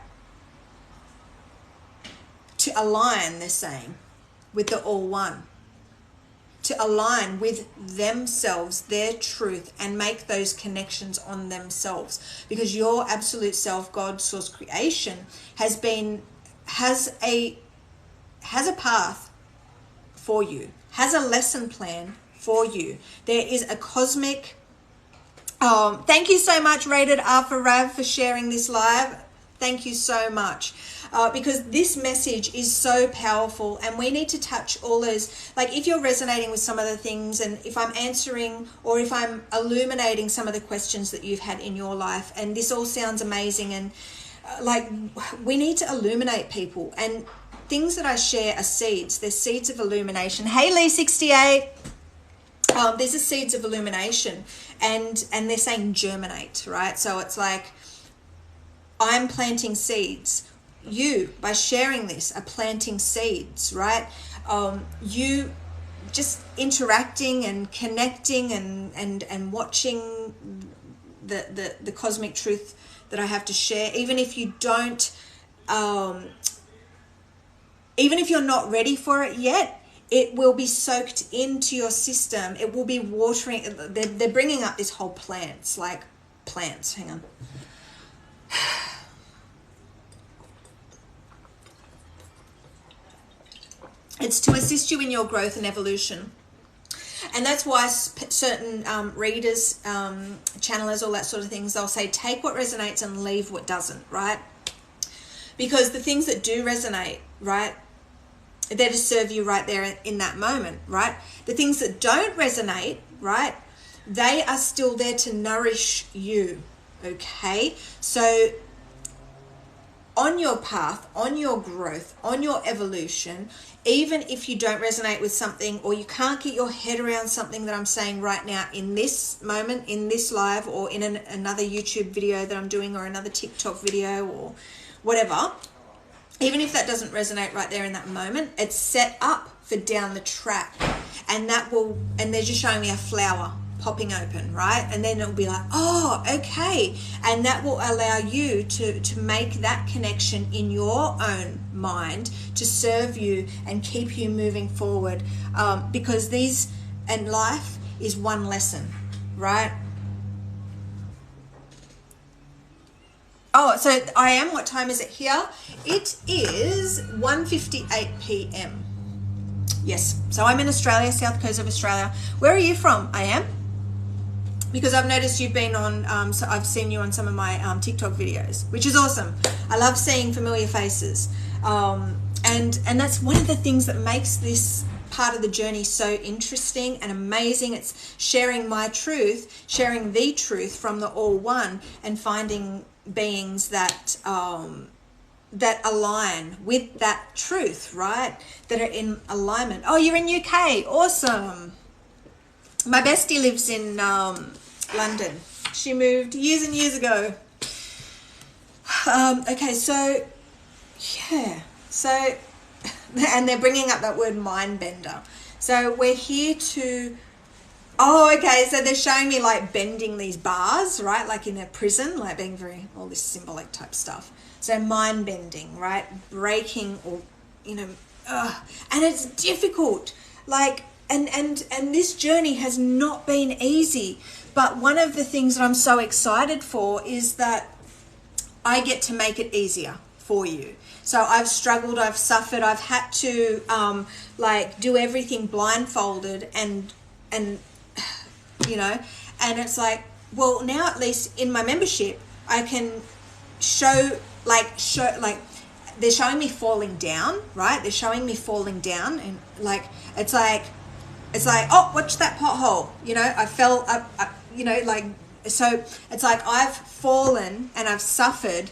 To align, they're saying, with the all one. To align with themselves, their truth, and make those connections on themselves, because your absolute self, God, source, creation, has a path for you, has a lesson plan for you. There is a cosmic thank you so much, Rated R for Rav, for sharing this live. Thank you so much. Because this message is so powerful, and we need to touch all those, like if you're resonating with some of the things, and if I'm answering or if I'm illuminating some of the questions that you've had in your life, and this all sounds amazing, and like we need to illuminate people, and things that I share are seeds. They're seeds of illumination. Hey, Lee68. These are seeds of illumination, and they're saying germinate, right? So it's like I'm planting seeds. You, by sharing this, are planting seeds, right? You just interacting and connecting and watching the cosmic truth that I have to share, even if you don't, even if you're not ready for it yet, it will be soaked into your system. It will be watering. They're bringing up this whole plants, like plants. Hang on. It's to assist you in your growth and evolution. And that's why certain readers, channelers, all that sort of things, they'll say, take what resonates and leave what doesn't, right? Because the things that do resonate, right, they're to serve you right there in that moment, right? The things that don't resonate, right, they are still there to nourish you, okay? So on your path, on your growth, on your evolution, even if you don't resonate with something, or you can't get your head around something that I'm saying right now in this moment, in this live, or in another YouTube video that I'm doing, or another TikTok video, or whatever, even if that doesn't resonate right there in that moment, it's set up for down the track. And they're just showing me a flower popping open, right? And then it'll be like, oh, okay. And that will allow you to make that connection in your own mind to serve you and keep you moving forward. Because life is one lesson, right? Oh, so I am. What time is it here? It is 1:58 p.m. Yes. So I'm in Australia, south coast of Australia. Where are you from? I am. Because I've noticed you've been on, so I've seen you on some of my TikTok videos, which is awesome. I love seeing familiar faces. And that's one of the things that makes this part of the journey so interesting and amazing. It's sharing my truth, sharing the truth from the All One, and finding beings that that align with that truth, right? That are in alignment. Oh, you're in UK. Awesome. My bestie lives in London. She moved years and years ago. Okay, so yeah. So, and they're bringing up that word mind bender. So we're here to, oh, okay, so they're showing me like bending these bars, right? Like in a prison, like being very, all this symbolic type stuff. So mind bending, right? Breaking, or, and it's difficult. Like, and this journey has not been easy. But one of the things that I'm so excited for is that I get to make it easier for you. So I've struggled, I've suffered, I've had to do everything blindfolded and and it's like, well, now at least in my membership I can show they're showing me falling down, right? They're showing me falling down, and it's like, oh, watch that pothole, I fell up, so it's like I've fallen and I've suffered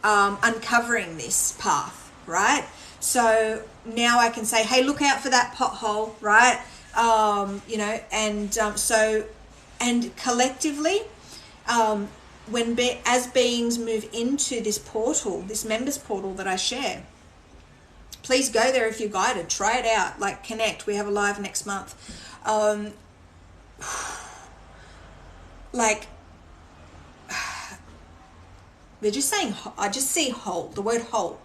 uncovering this path, right? So now I can say, hey, look out for that pothole, right? And collectively, as beings move into this portal, this members portal that I share, please go there if you're guided. Try it out. Like, connect. We have a live next month. They're just saying, I just see whole, the word whole.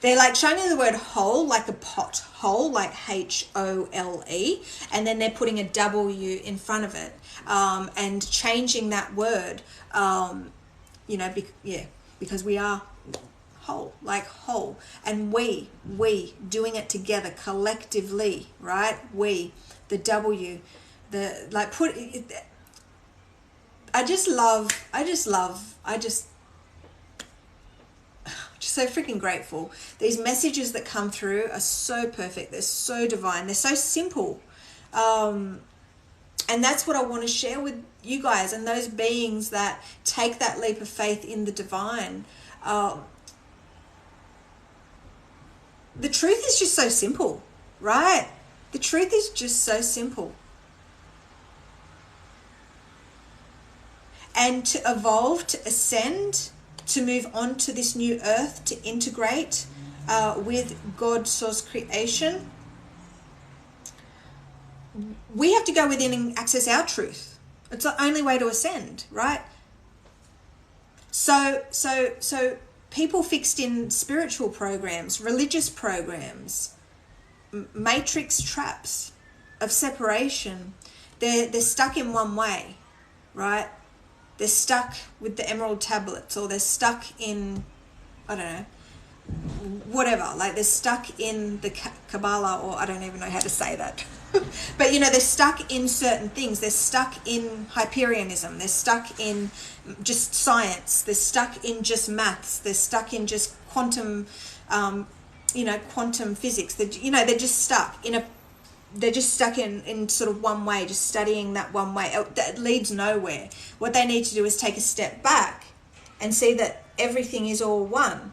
They're like showing me the word whole, like a pot hole, like HOLE, and then they're putting a W in front of it, and changing that word, because we are whole, like whole, and we doing it together collectively, right? We, the W, just so freaking grateful. These messages that come through are so perfect. They're so divine. They're so simple. And that's what I want to share with you guys and those beings that take that leap of faith in the divine. The truth is just so simple, right? The truth is just so simple. And to evolve, to ascend, to move on to this new earth, to integrate with God's source creation, we have to go within and access our truth. It's the only way to ascend, right? So people fixed in spiritual programs, religious programs, matrix traps of separation. They're stuck in one way, right? They're stuck with the emerald tablets, or they're stuck in, I don't know, whatever. Like they're stuck in the Kabbalah, or I don't even know how to say that. But you know, they're stuck in certain things. They're stuck in Hyperionism. They're stuck in just science. They're stuck in just maths. They're stuck in just quantum, quantum physics. They're just stuck in they're just stuck in sort of one way, just studying that one way. That leads nowhere. What they need to do is take a step back and see that everything is all one,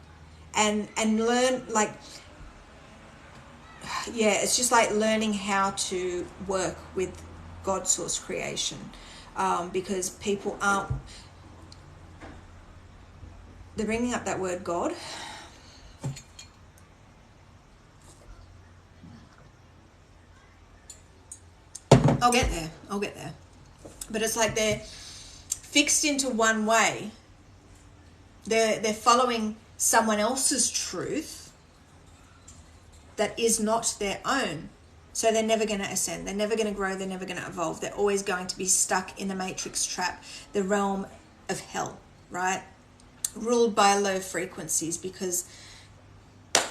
and learn, like, yeah, it's just like learning how to work with God source creation, because people aren't, they're bringing up that word God. I'll get there. But it's like they're fixed into one way. They're following someone else's truth that is not their own. So they're never going to ascend. They're never going to grow. They're never going to evolve. They're always going to be stuck in the matrix trap, the realm of hell, right? Ruled by low frequencies, because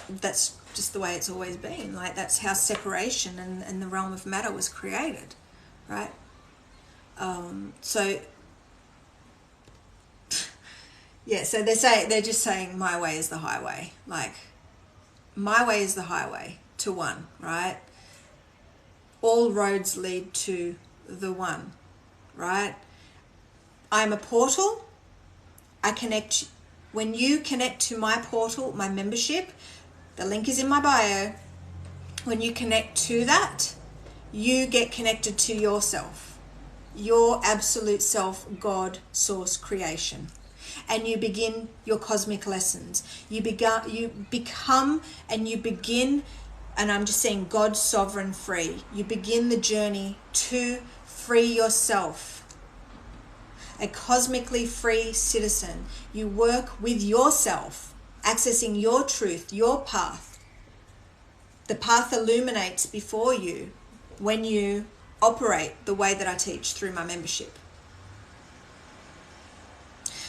that's just the way it's always been. Like, that's how separation and the realm of matter was created, right? So yeah, so they're just saying my way is the highway. Like, my way is the highway to one, right? All roads lead to the one, right? I'm a portal. I connect. When you connect to my portal, my membership, the link is in my bio. When you connect to that, you get connected to yourself, your absolute self, God, source, creation. And you begin your cosmic lessons. You become and you begin, and I'm just saying, God sovereign free. You begin the journey to free yourself. A cosmically free citizen. You work with yourself, accessing your truth, your path. The path illuminates before you when you operate the way that I teach through my membership.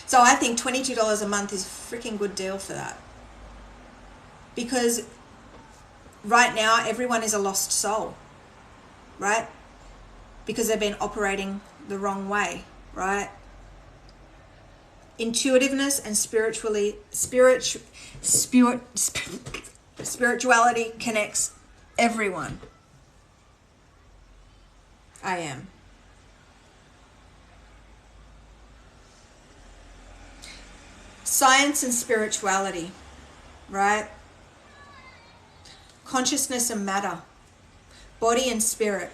So I think $22 a month is a freaking good deal for that. Because right now everyone is a lost soul, right? Because they've been operating the wrong way, right? Intuitiveness and spirituality connects everyone. I am. Science and spirituality, right? Consciousness and matter, body and spirit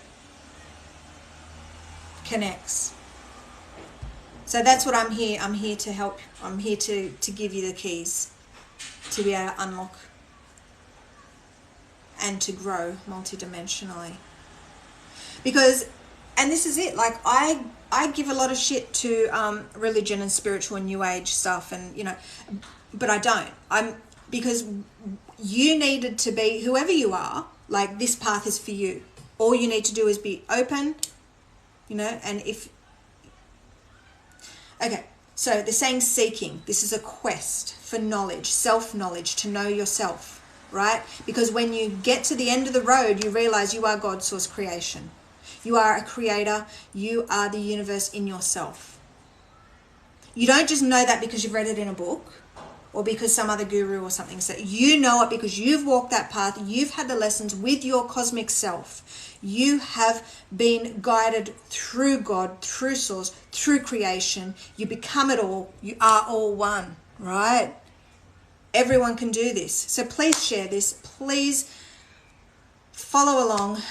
connects. So that's what I'm here. I'm here to help. I'm here to give you the keys to be able to unlock and to grow multidimensionally. Because, and this is it, like I give a lot of shit to religion and spiritual and new age stuff, and but I don't. Because you needed to be, whoever you are, like, this path is for you. All you need to do is be open, and okay, so they're saying seeking. This is a quest for knowledge, self-knowledge, to know yourself, right? Because when you get to the end of the road, you realize you are God's source creation. You are a creator. You are the universe in yourself. You don't just know that because you've read it in a book or because some other guru or something said. You know it because you've walked that path. You've had the lessons with your cosmic self. You have been guided through God, through source, through creation. You become it all. You are all one, right? Everyone can do this. So please share this. Please follow along,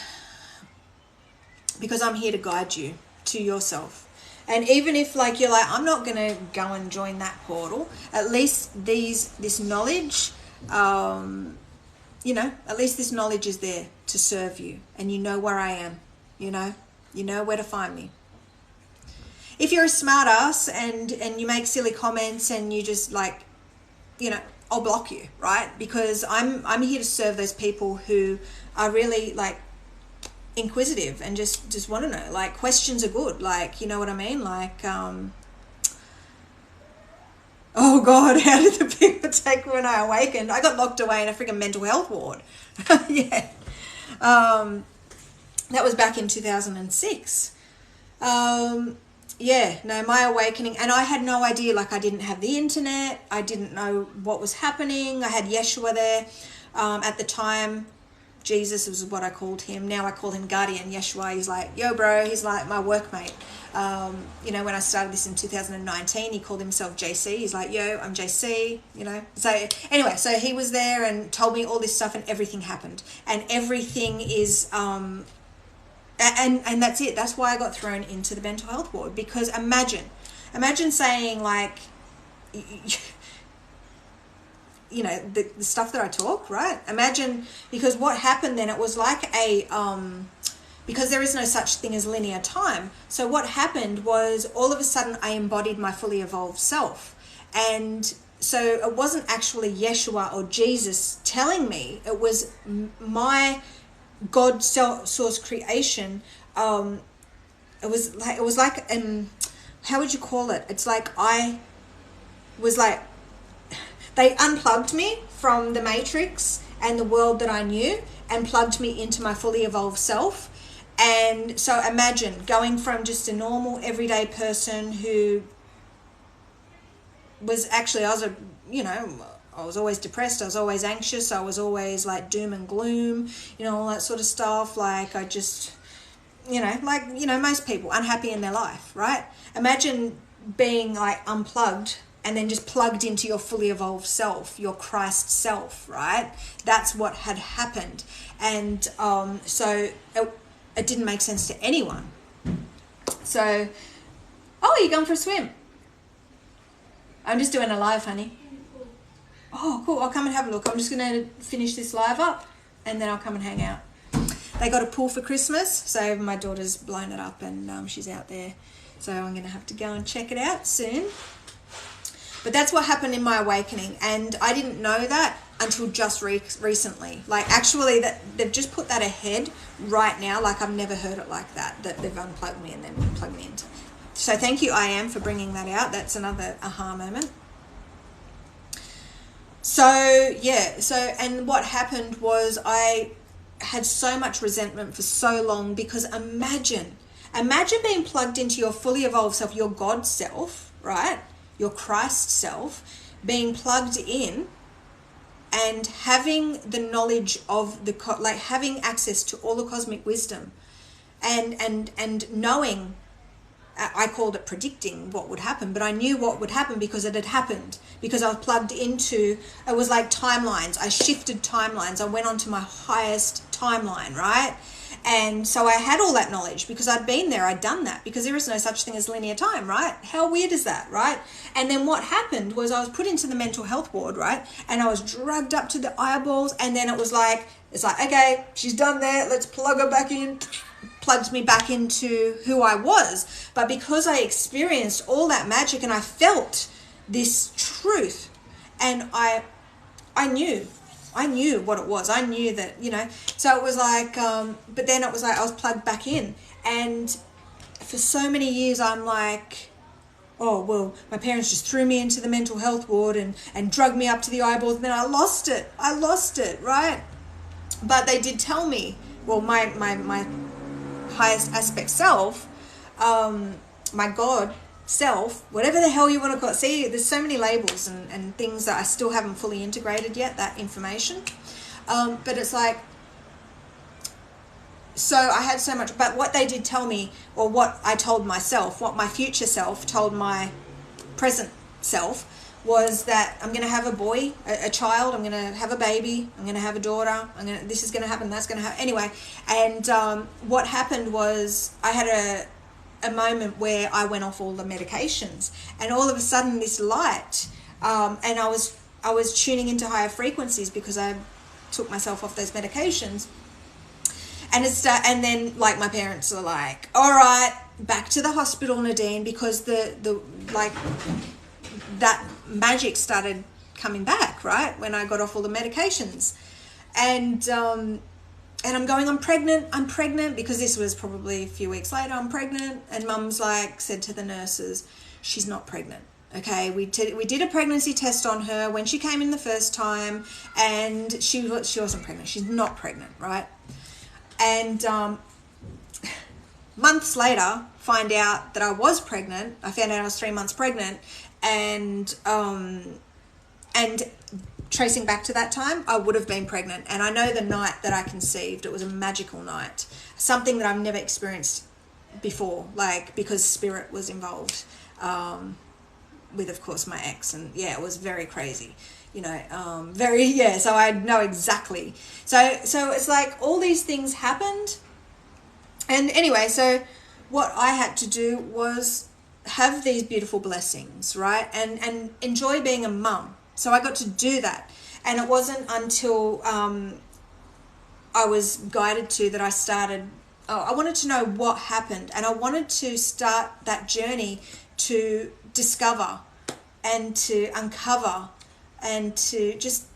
because I'm here to guide you to yourself. And even if, like, you're like, I'm not going to go and join that portal, at least this knowledge, at least this knowledge is there to serve you, and you know where I am, you know where to find me. If you're a smart ass and you make silly comments and you just, like, I'll block you, right? Because I'm here to serve those people who are really like inquisitive and just want to know. Like, questions are good. Like, you know what I mean? Like, oh God, how did the people take when I awakened? I got locked away in a freaking mental health ward. Yeah. That was back in 2006. Yeah, no, my awakening, and I had no idea, like I didn't have the internet, I didn't know what was happening. I had Yeshua there at the time. Jesus was what I called him. Now I call him Guardian Yeshua. He's like, yo bro, he's like my workmate. You know, when I started this in 2019, he called himself JC. He's like, yo, I'm JC, you know. So anyway, so he was there and told me all this stuff, and everything happened. And everything is and that's it. That's why I got thrown into the mental health ward. Because imagine saying like, you know, the stuff that I talk, right? Imagine, because what happened then, it was like because there is no such thing as linear time. So what happened was, all of a sudden I embodied my fully evolved self. And so it wasn't actually Yeshua or Jesus telling me, it was my God source creation. It was like how would you call it? It's like I was like, they unplugged me from the matrix and the world that I knew and plugged me into my fully evolved self. And so imagine going from just a normal everyday person who was actually, I was always depressed, I was always anxious, I was always like doom and gloom, you know, all that sort of stuff. Like I just, you know, like, you know, most people unhappy in their life, right? Imagine being like unplugged and then just plugged into your fully evolved self, your Christ self, right? That's what had happened. And so it didn't make sense to anyone. So, oh, you're going for a swim? I'm just doing a live, honey. Oh, cool. I'll come and have a look. I'm just going to finish this live up and then I'll come and hang out. They got a pool for Christmas, so my daughter's blown it up and she's out there. So I'm going to have to go and check it out soon. But that's what happened in my awakening, and I didn't know that until just recently. Like, actually, that they've just put that ahead right now. Like, I've never heard it like that they've unplugged me and then plugged me into. So thank you, I Am, for bringing that out. That's another aha moment. So, yeah, and what happened was I had so much resentment for so long, because imagine being plugged into your fully evolved self, your God self, right? Your Christ self, being plugged in and having the knowledge of having access to all the cosmic wisdom and knowing, I called it predicting what would happen, but I knew what would happen because it had happened, because I was plugged into, it was like timelines. I shifted timelines. I went on to my highest timeline, right? And so I had all that knowledge because I'd been there, I'd done that, because there is no such thing as linear time, right? How weird is that, right? And then what happened was I was put into the mental health ward, right? And I was drugged up to the eyeballs, and then it's like, okay, she's done that, let's plug her back in. Plugged me back into who I was. But because I experienced all that magic and I felt this truth, and I knew what it was. I knew that, you know, so it was like, but then it was like I was plugged back in. And for so many years, I'm like, oh, well, my parents just threw me into the mental health ward and drugged me up to the eyeballs, and then I lost it, right? But they did tell me, well, my highest aspect self, my God self, whatever the hell you want to call it. See, there's so many labels and things that I still haven't fully integrated yet, that information. But it's like, so I had so much, but what they did tell me, or what I told myself, what my future self told my present self, was that I'm going to have a boy, a child, I'm going to have a baby, I'm going to have a daughter, this is going to happen, that's going to happen. Anyway, and what happened was I had a moment where I went off all the medications, and all of a sudden this light, and I was tuning into higher frequencies because I took myself off those medications. And then like my parents are like, all right, back to the hospital, Nadine, because the like that magic started coming back, right, when I got off all the medications. And I'm going, I'm pregnant, because this was probably a few weeks later, I'm pregnant. And mum's like, said to the nurses, she's not pregnant. Okay, we did a pregnancy test on her when she came in the first time, and she wasn't pregnant. She's not pregnant, right? And months later, find out that I was pregnant. I found out I was 3 months pregnant, and tracing back to that time, I would have been pregnant. And I know the night that I conceived, it was a magical night, something that I've never experienced before, like, because spirit was involved, with, of course, my ex. And yeah, it was very crazy, you know, so I know exactly. So it's like all these things happened. And anyway, so what I had to do was have these beautiful blessings, right? And enjoy being a mum. So I got to do that. And it wasn't until I was guided to that I started, I wanted to know what happened. And I wanted to start that journey to discover and to uncover and to just...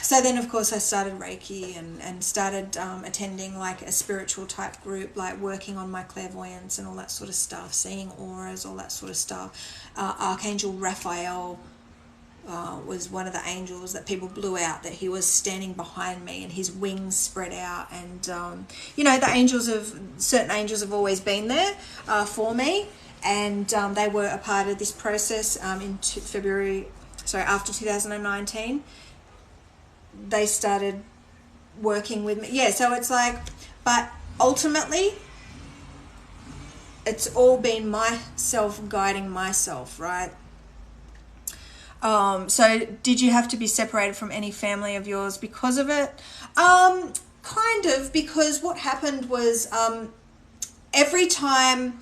So then, of course, I started Reiki and started attending like a spiritual type group, like working on my clairvoyance and all that sort of stuff, seeing auras, all that sort of stuff. Archangel Raphael was one of the angels that people blew out, that he was standing behind me and his wings spread out. And, you know, certain angels have always been there for me. And they were a part of this process after 2019. They started working with me. Yeah, so it's like, but ultimately, it's all been myself guiding myself, right? So did you have to be separated from any family of yours because of it? Kind of, because what happened was every time,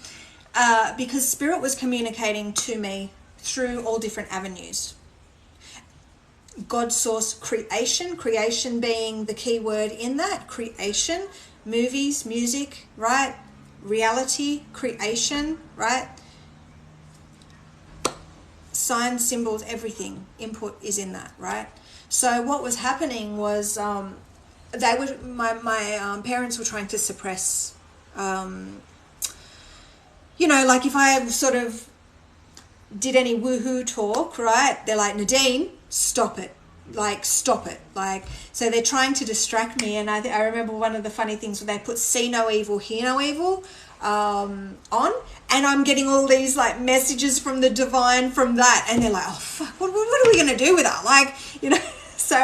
because Spirit was communicating to me through all different avenues. God source creation being the key word in that, creation, movies, music, right? Reality, creation, right? Signs, symbols, everything, input is in that, right? So what was happening was my parents were trying to suppress, you know, like if I sort of did any woohoo talk, right? They're like, Nadine, stop it. Like, stop it. Like, so they're trying to distract me. And I remember one of the funny things where they put see no evil, hear no evil on. And I'm getting all these like messages from the divine from that. And they're like, oh, fuck, what are we going to do with that? Like, you know, so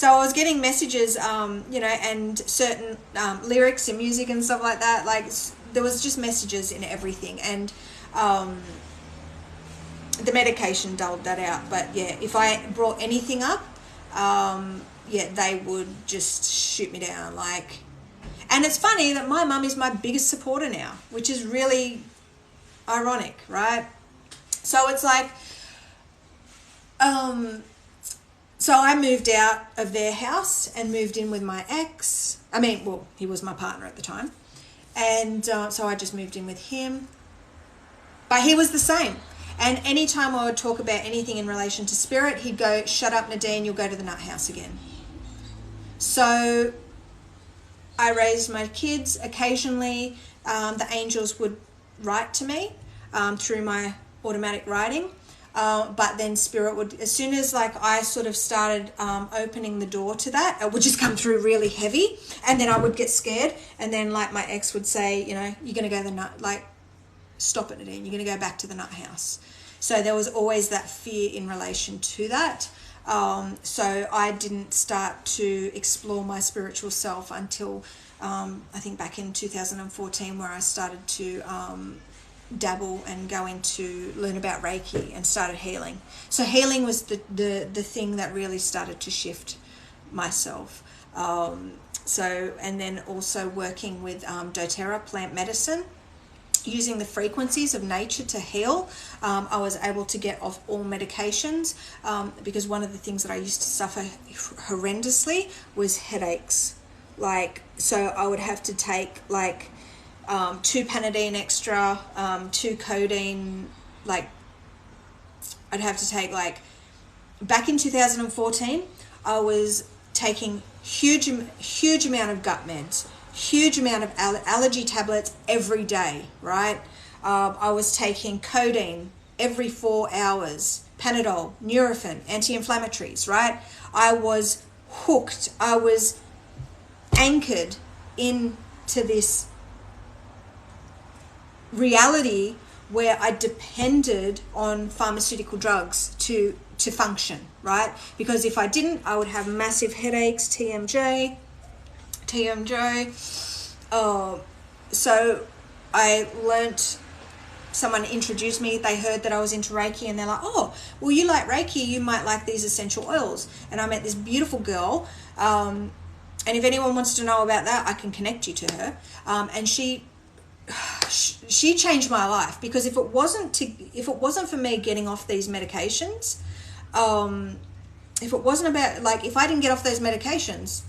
I was getting messages, you know, and certain lyrics and music and stuff like that. Like, there was just messages in everything. And the medication dulled that out. But yeah, if I brought anything up, yeah, they would just shoot me down. Like, and it's funny that my mum is my biggest supporter now, which is really ironic, right? So it's like, so I moved out of their house and moved in with my ex. I mean, well, he was my partner at the time. And so I just moved in with him. But he was the same. And anytime I would talk about anything in relation to spirit, he'd go, shut up, Nadine, you'll go to the nut house again. So I raised my kids. Occasionally, the angels would write to me through my automatic writing. But then spirit would, as soon as like I sort of started opening the door to that, it would just come through really heavy. And then I would get scared. And then like my ex would say, you know, you're going to go to the nut, like, stop it, Nadine, you're going to go back to the nut house. So there was always that fear in relation to that. So I didn't start to explore my spiritual self until I think back in 2014, where I started to dabble and go into learn about Reiki and started healing. So healing was the thing that really started to shift myself. So, and then also working with doTERRA plant medicine, using the frequencies of nature to heal. I was able to get off all medications because one of the things that I used to suffer horrendously was headaches. Like, so I would have to take like 2 Panadeine extra, 2 codeine, like I'd have to take, like, back in 2014, I was taking huge amount of gut meds, huge amount of allergy tablets every day, right? I was taking codeine every 4 hours, Panadol, Nurofen, anti-inflammatories, right? I was hooked. I was anchored into this reality where I depended on pharmaceutical drugs to function, right? Because if I didn't, I would have massive headaches, TMJ. So I learnt, someone introduced me, they heard that I was into Reiki, and they're like, oh, well, you like Reiki, you might like these essential oils. And I met this beautiful girl, and if anyone wants to know about that, I can connect you to her. And she changed my life, because if it wasn't for me getting off these medications, if it wasn't about, like, if I didn't get off those medications,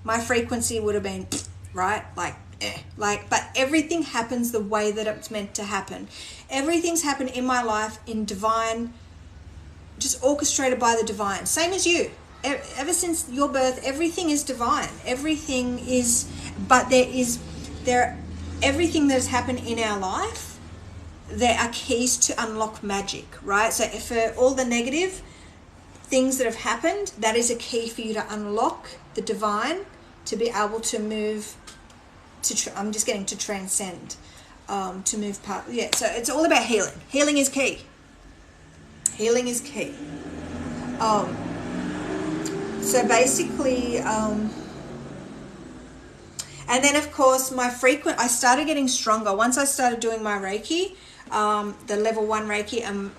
my frequency would have been right, but everything happens the way that it's meant to happen. Everything's happened in my life in divine, just orchestrated by the divine, same as you. Ever since your birth, everything is divine. Everything is, but everything that has happened in our life, there are keys to unlock magic, right? So for all the negative things that have happened, that is a key for you to unlock the divine, to be able to move I'm just getting to transcend, to move past. Yeah, so it's all about healing. Healing is key. Healing is key. So basically, and then of course I started getting stronger once I started doing my Reiki, the level 1 Reiki, and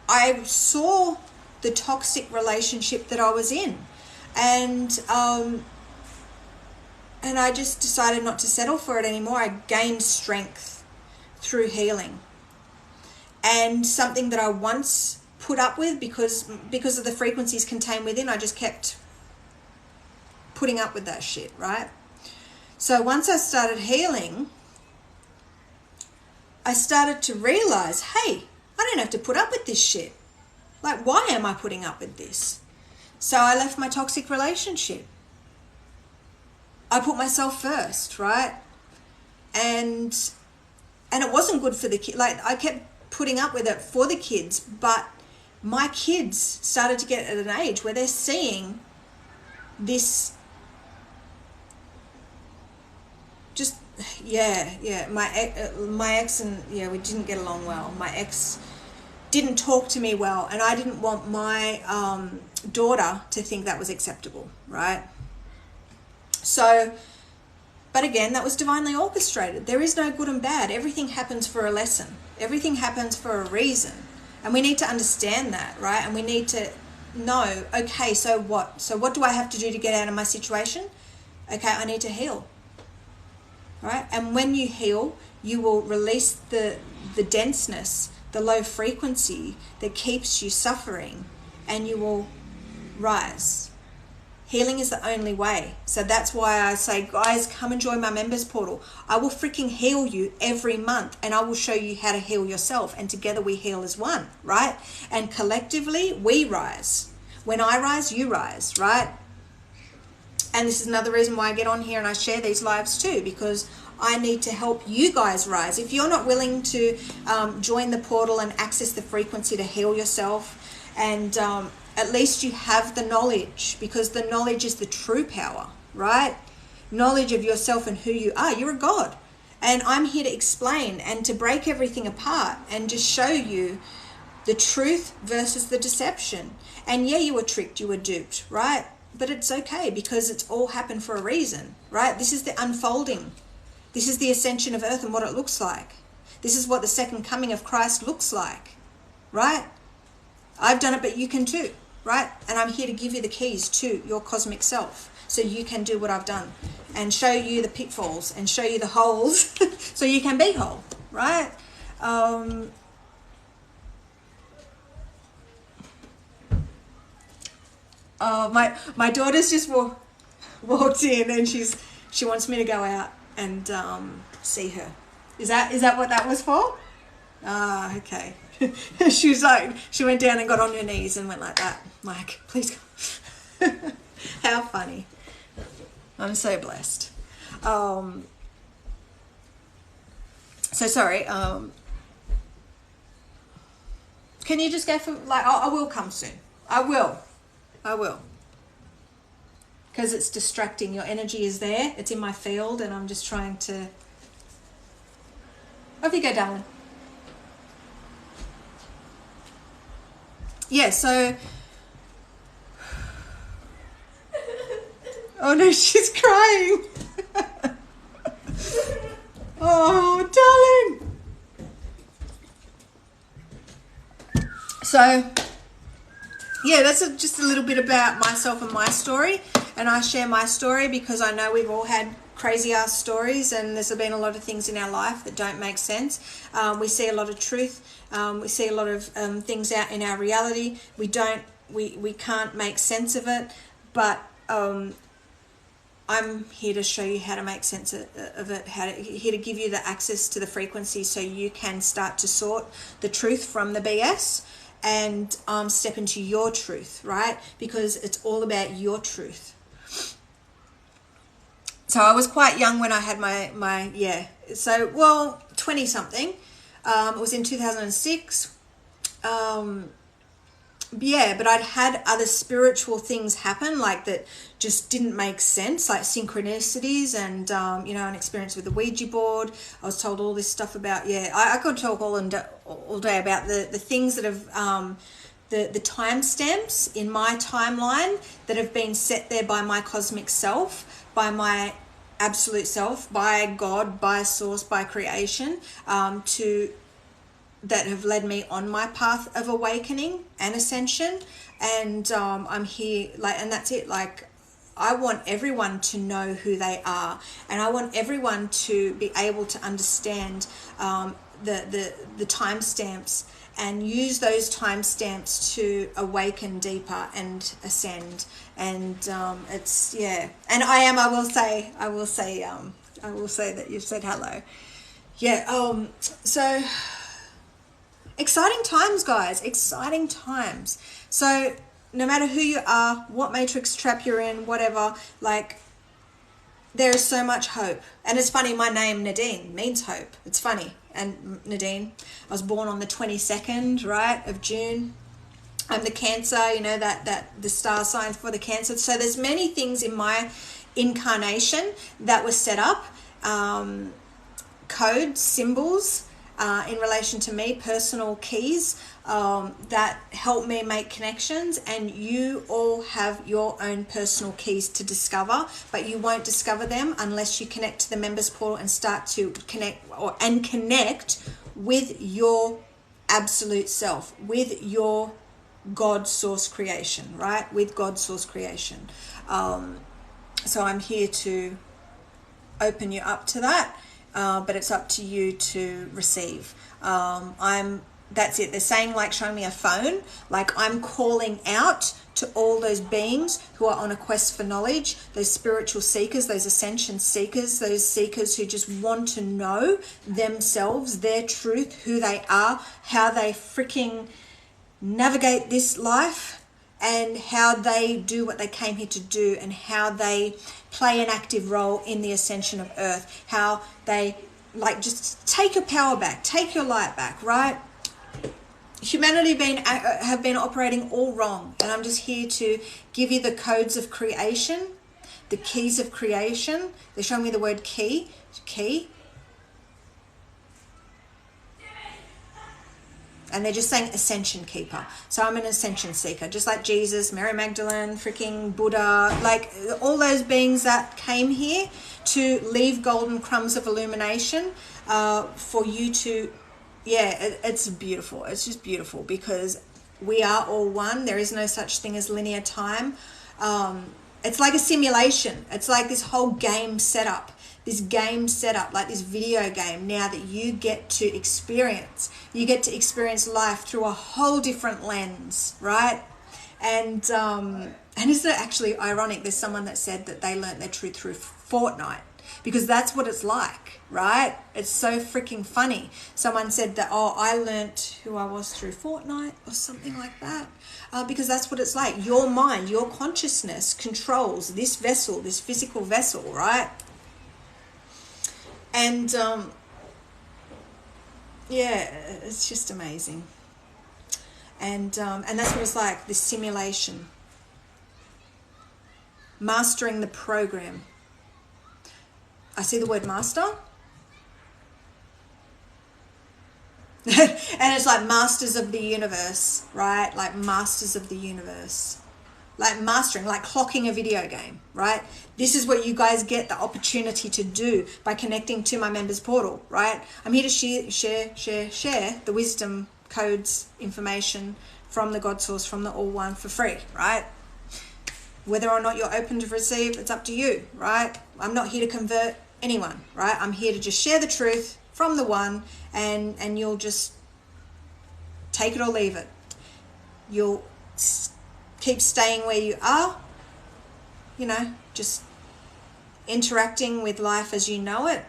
I saw the toxic relationship that I was in, and I just decided not to settle for it anymore. I gained strength through healing, and something that I once put up with because of the frequencies contained within, I just kept putting up with that shit, right? So once I started healing, I started to realize, hey, I don't have to put up with this shit. Like, why am I putting up with this? So I left my toxic relationship. I put myself first, right? And it wasn't good for the kid. Like, I kept putting up with it for the kids, but my kids started to get at an age where they're seeing this, just, my ex and, we didn't get along well. My ex didn't talk to me well, and I didn't want my daughter to think that was acceptable, right? So, but again, that was divinely orchestrated. There is no good and bad. Everything happens for a lesson. Everything happens for a reason. And we need to understand that, right? And we need to know, okay, so what? So what do I have to do to get out of my situation? Okay, I need to heal, right? And when you heal, you will release the denseness, the low frequency that keeps you suffering, and you will rise. Healing is the only way. So that's why I say, guys, come and join my members portal. I will freaking heal you every month, and I will show you how to heal yourself. And together we heal as one, right? And collectively we rise. When I rise, you rise, right? And this is another reason why I get on here and I share these lives too, because I need to help you guys rise. If you're not willing to join the portal and access the frequency to heal yourself, and at least you have the knowledge, because the knowledge is the true power, right? Knowledge of yourself and who you are. You're a God. And I'm here to explain and to break everything apart and just show you the truth versus the deception. And yeah, you were tricked, you were duped, right? But it's okay, because it's all happened for a reason, right? This is the unfolding. This is the ascension of earth and what it looks like. This is what the second coming of Christ looks like, right? I've done it, but you can too, right? And I'm here to give you the keys to your cosmic self, so you can do what I've done and show you the pitfalls and show you the holes so you can be whole, right? My daughter's just walked in, and she wants me to go out and see her. Is that what that was for? Ah, okay. She was like, she went down and got on her knees and went like that. Like, please go. How funny. I'm so blessed. So sorry. Can you just go for, like, I will come soon. I will. Because it's distracting. Your energy is there. It's in my field and I'm just trying to... Off you go, darling. Yeah, so... Oh no, she's crying. Oh, darling. So, yeah, that's just a little bit about myself and my story. And I share my story because I know we've all had crazy ass stories and there's been a lot of things in our life that don't make sense. We see a lot of truth. We see a lot of things out in our reality. We can't make sense of it, but I'm here to show you how to make sense of it, here to give you the access to the frequency so you can start to sort the truth from the BS and step into your truth, right? Because it's all about your truth. So I was quite young when I had my 20 something. It was in 2006. But I'd had other spiritual things happen, like that just didn't make sense, like synchronicities and, an experience with the Ouija board. I was told all this stuff about, I could talk all day about the things that have, the timestamps in my timeline that have been set there by my cosmic self, by my absolute self, by God, by source, by creation, that have led me on my path of awakening and ascension. And I'm here, and that's it. I want everyone to know who they are, and I want everyone to be able to understand the timestamps and use those timestamps to awaken deeper and ascend. And it's and I will say that you've said hello. So exciting times, guys, exciting times. So no matter who you are, what matrix trap you're in, whatever, there is so much hope. And it's funny, my name Nadine means hope. It's funny. And Nadine, I was born on the 22nd, right, of June. I'm the Cancer, that the star sign for the Cancer. So there's many things in my incarnation that were set up, codes, symbols, in relation to me, personal keys that help me make connections. And you all have your own personal keys to discover, but you won't discover them unless you connect to the members portal and start to connect with your absolute self, with your God source creation, right? With God source creation. So I'm here to open you up to that. But it's up to you to receive. That's it. They're saying, showing me a phone, I'm calling out to all those beings who are on a quest for knowledge, those spiritual seekers, those ascension seekers, those seekers who just want to know themselves, their truth, who they are, how they freaking navigate this life, and how they do what they came here to do, and how they play an active role in the ascension of Earth, how they just take your power back, take your light back, right? Humanity have been operating all wrong, and I'm just here to give you the codes of creation, the keys of creation. They're showing me the word key. And they're just saying ascension keeper. So I'm an ascension seeker, just like Jesus, Mary Magdalene, freaking Buddha, all those beings that came here to leave golden crumbs of illumination for you to, it's beautiful. It's just beautiful because we are all one. There is no such thing as linear time. It's like a simulation. It's like this whole game setup. This game setup, like this video game now that you get to experience. You get to experience life through a whole different lens, right? And isn't it actually ironic? There's someone that said that they learnt their truth through Fortnite. because that's what it's like, right? It's so freaking funny. Someone said that, oh, I learnt who I was through Fortnite or something like that, because that's what it's like. Your mind, your consciousness controls this vessel, this physical vessel, right? And yeah, it's just amazing. And that's what it's like, this simulation. Mastering the program. I see the word master. And it's like masters of the universe, right? Like masters of the universe. Like mastering, like clocking a video game, right? This is what you guys get the opportunity to do by connecting to my members portal, right? I'm here to share the wisdom, codes, information from the God Source, from the All One for free, right? Whether or not you're open to receive, it's up to you, right? I'm not here to convert anyone, right? I'm here to just share the truth from the One, and you'll just take it or leave it. You'll keep staying where you are, you know, just interacting with life as you know it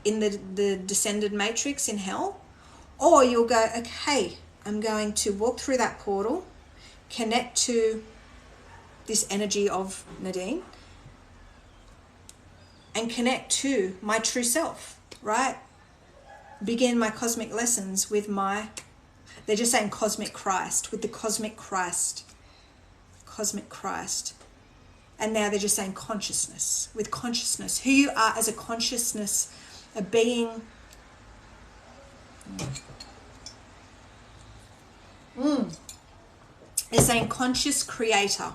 in the descended matrix in hell. Or you'll go, okay, I'm going to walk through that portal, connect to this energy of Nadine, and connect to my true self, right? Begin my cosmic lessons with they're just saying cosmic Christ, with the cosmic Christ. And now they're just saying consciousness, with consciousness, who you are as a consciousness, a being. They're saying conscious creator.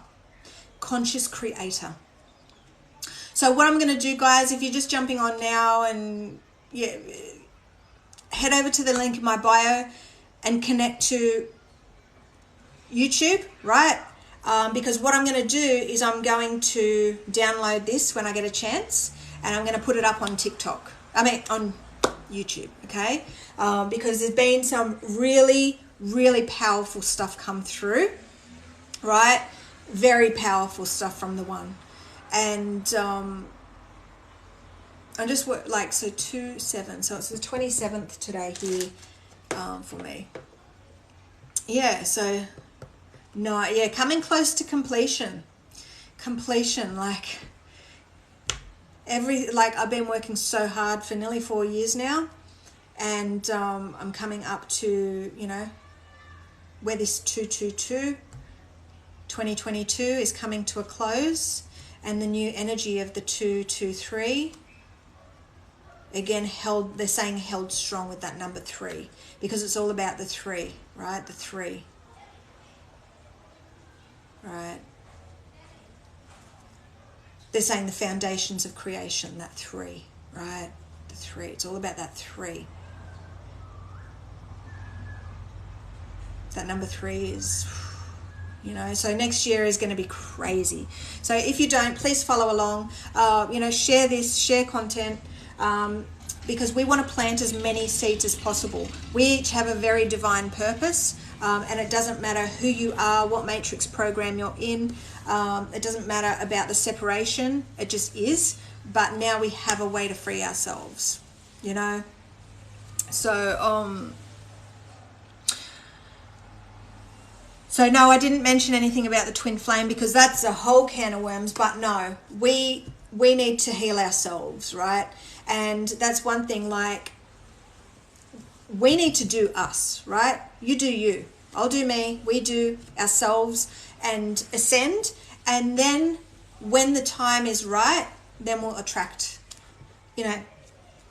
So what I'm going to do, guys, if you're just jumping on now, and yeah, head over to the link in my bio and connect to YouTube, right? Because what I'm going to do is I'm going to download this when I get a chance, and I'm going to put it up on TikTok. On YouTube, okay? Because there's been some really, really powerful stuff come through, right? Very powerful stuff from the One. And I just work like, so 2/7, so it's the 27th today here for me. Yeah, so no, yeah, coming close to completion, like I've been working so hard for nearly 4 years now, and I'm coming up to, you know, where this 2022 is coming to a close, and the new energy of the 223 again they're saying held strong with that number 3, because it's all about the 3, right? The 3, right? They're saying the foundations of creation, that 3, right? The 3, it's all about that 3. That number 3 is, you know, so next year is going to be crazy. So if you don't, please follow along, you know, share this, share content, because we want to plant as many seeds as possible. We each have a very divine purpose, and it doesn't matter who you are, what matrix program you're in. It doesn't matter about the separation. It just is. But now we have a way to free ourselves, you know. So no, I didn't mention anything about the twin flame, because that's a whole can of worms. But no, we need to heal ourselves, right? And that's one thing, like, we need to do us, right? You do you, I'll do me, we do ourselves, and ascend. And then when the time is right, then we'll attract, you know.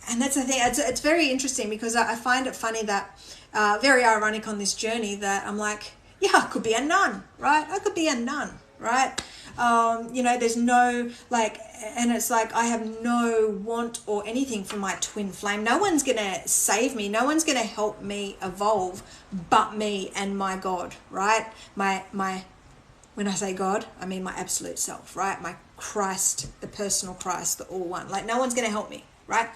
And that's the thing, it's very interesting, because I find it funny that, very ironic on this journey, that I'm like, yeah, I could be a nun, right? I could be a nun, right? You know, there's no, like, and it's like, I have no want or anything for my twin flame. No one's going to save me. No one's going to help me evolve but me and my God, right? My, when I say God, I mean my absolute self, right? My Christ, the personal Christ, the all one. Like, no one's going to help me, right?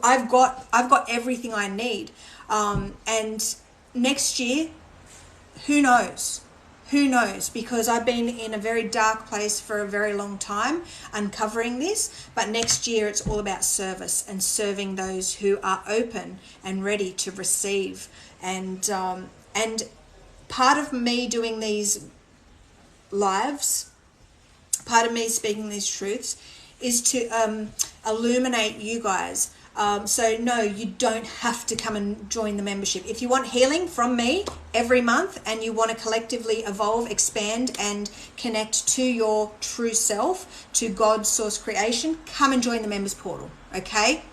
I've got everything I need. And next year, who knows? Who knows? Because I've been in a very dark place for a very long time uncovering this. But next year it's all about service and serving those who are open and ready to receive. And part of me doing these lives, part of me speaking these truths, is to illuminate you guys. So no, you don't have to come and join the membership. If you want healing from me every month and you want to collectively evolve, expand, and connect to your true self, to God's source creation, come and join the members portal, okay?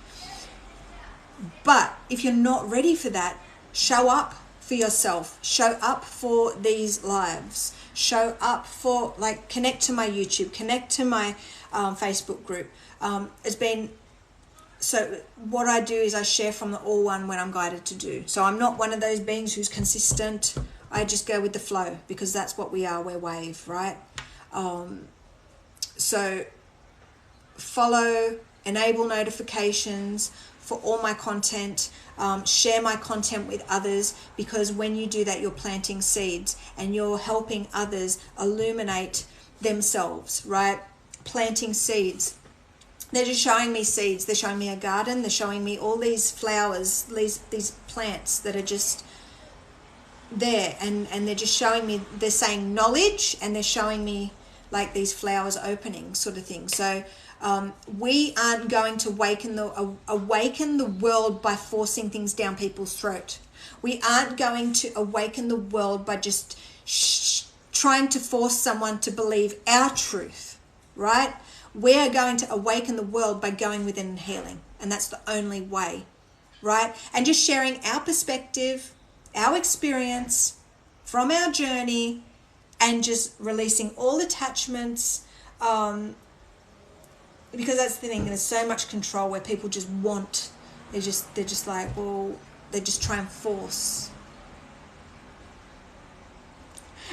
But if you're not ready for that, show up for yourself. Show up for these lives. Show up for, like, connect to my YouTube, connect to my Facebook group. So what I do is I share from the all one when I'm guided to do. So I'm not one of those beings who's consistent. I just go with the flow because that's what we are. We're wave, right? So follow, enable notifications for all my content. Share my content with others, because when you do that, you're planting seeds and you're helping others illuminate themselves, right? Planting seeds. They're just showing me seeds. They're showing me a garden. They're showing me all these flowers, these plants that are just there. And they're just showing me, they're saying knowledge, and they're showing me like these flowers opening sort of thing. So we aren't going to awaken the world by forcing things down people's throat. We aren't going to awaken the world by just trying to force someone to believe our truth, right? We're going to awaken the world by going within and healing. And that's the only way, right? And just sharing our perspective, our experience from our journey, and just releasing all attachments. Because that's the thing, there's so much control where people just want, they're just like, well, they just try and force.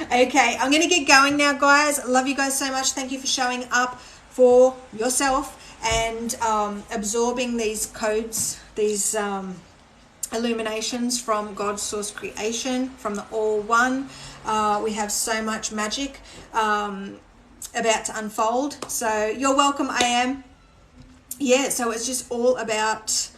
Okay, I'm going to get going now, guys. Love you guys so much. Thank you for showing up for yourself and absorbing these codes, these illuminations from God's source creation, from the all one. We have so much magic about to unfold. So you're welcome, I am. Yeah, so it's just all about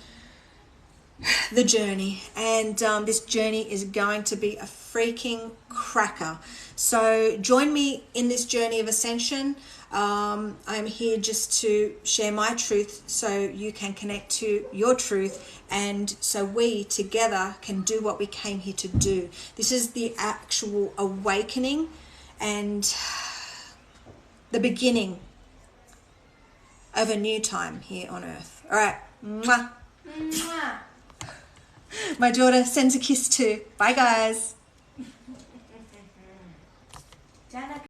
the journey, and this journey is going to be a freaking cracker. So join me in this journey of ascension. I'm here just to share my truth so you can connect to your truth, and so we together can do what we came here to do. This is the actual awakening and the beginning of a new time here on earth. All right. Mwah. Mwah. My daughter sends a kiss too. Bye, guys.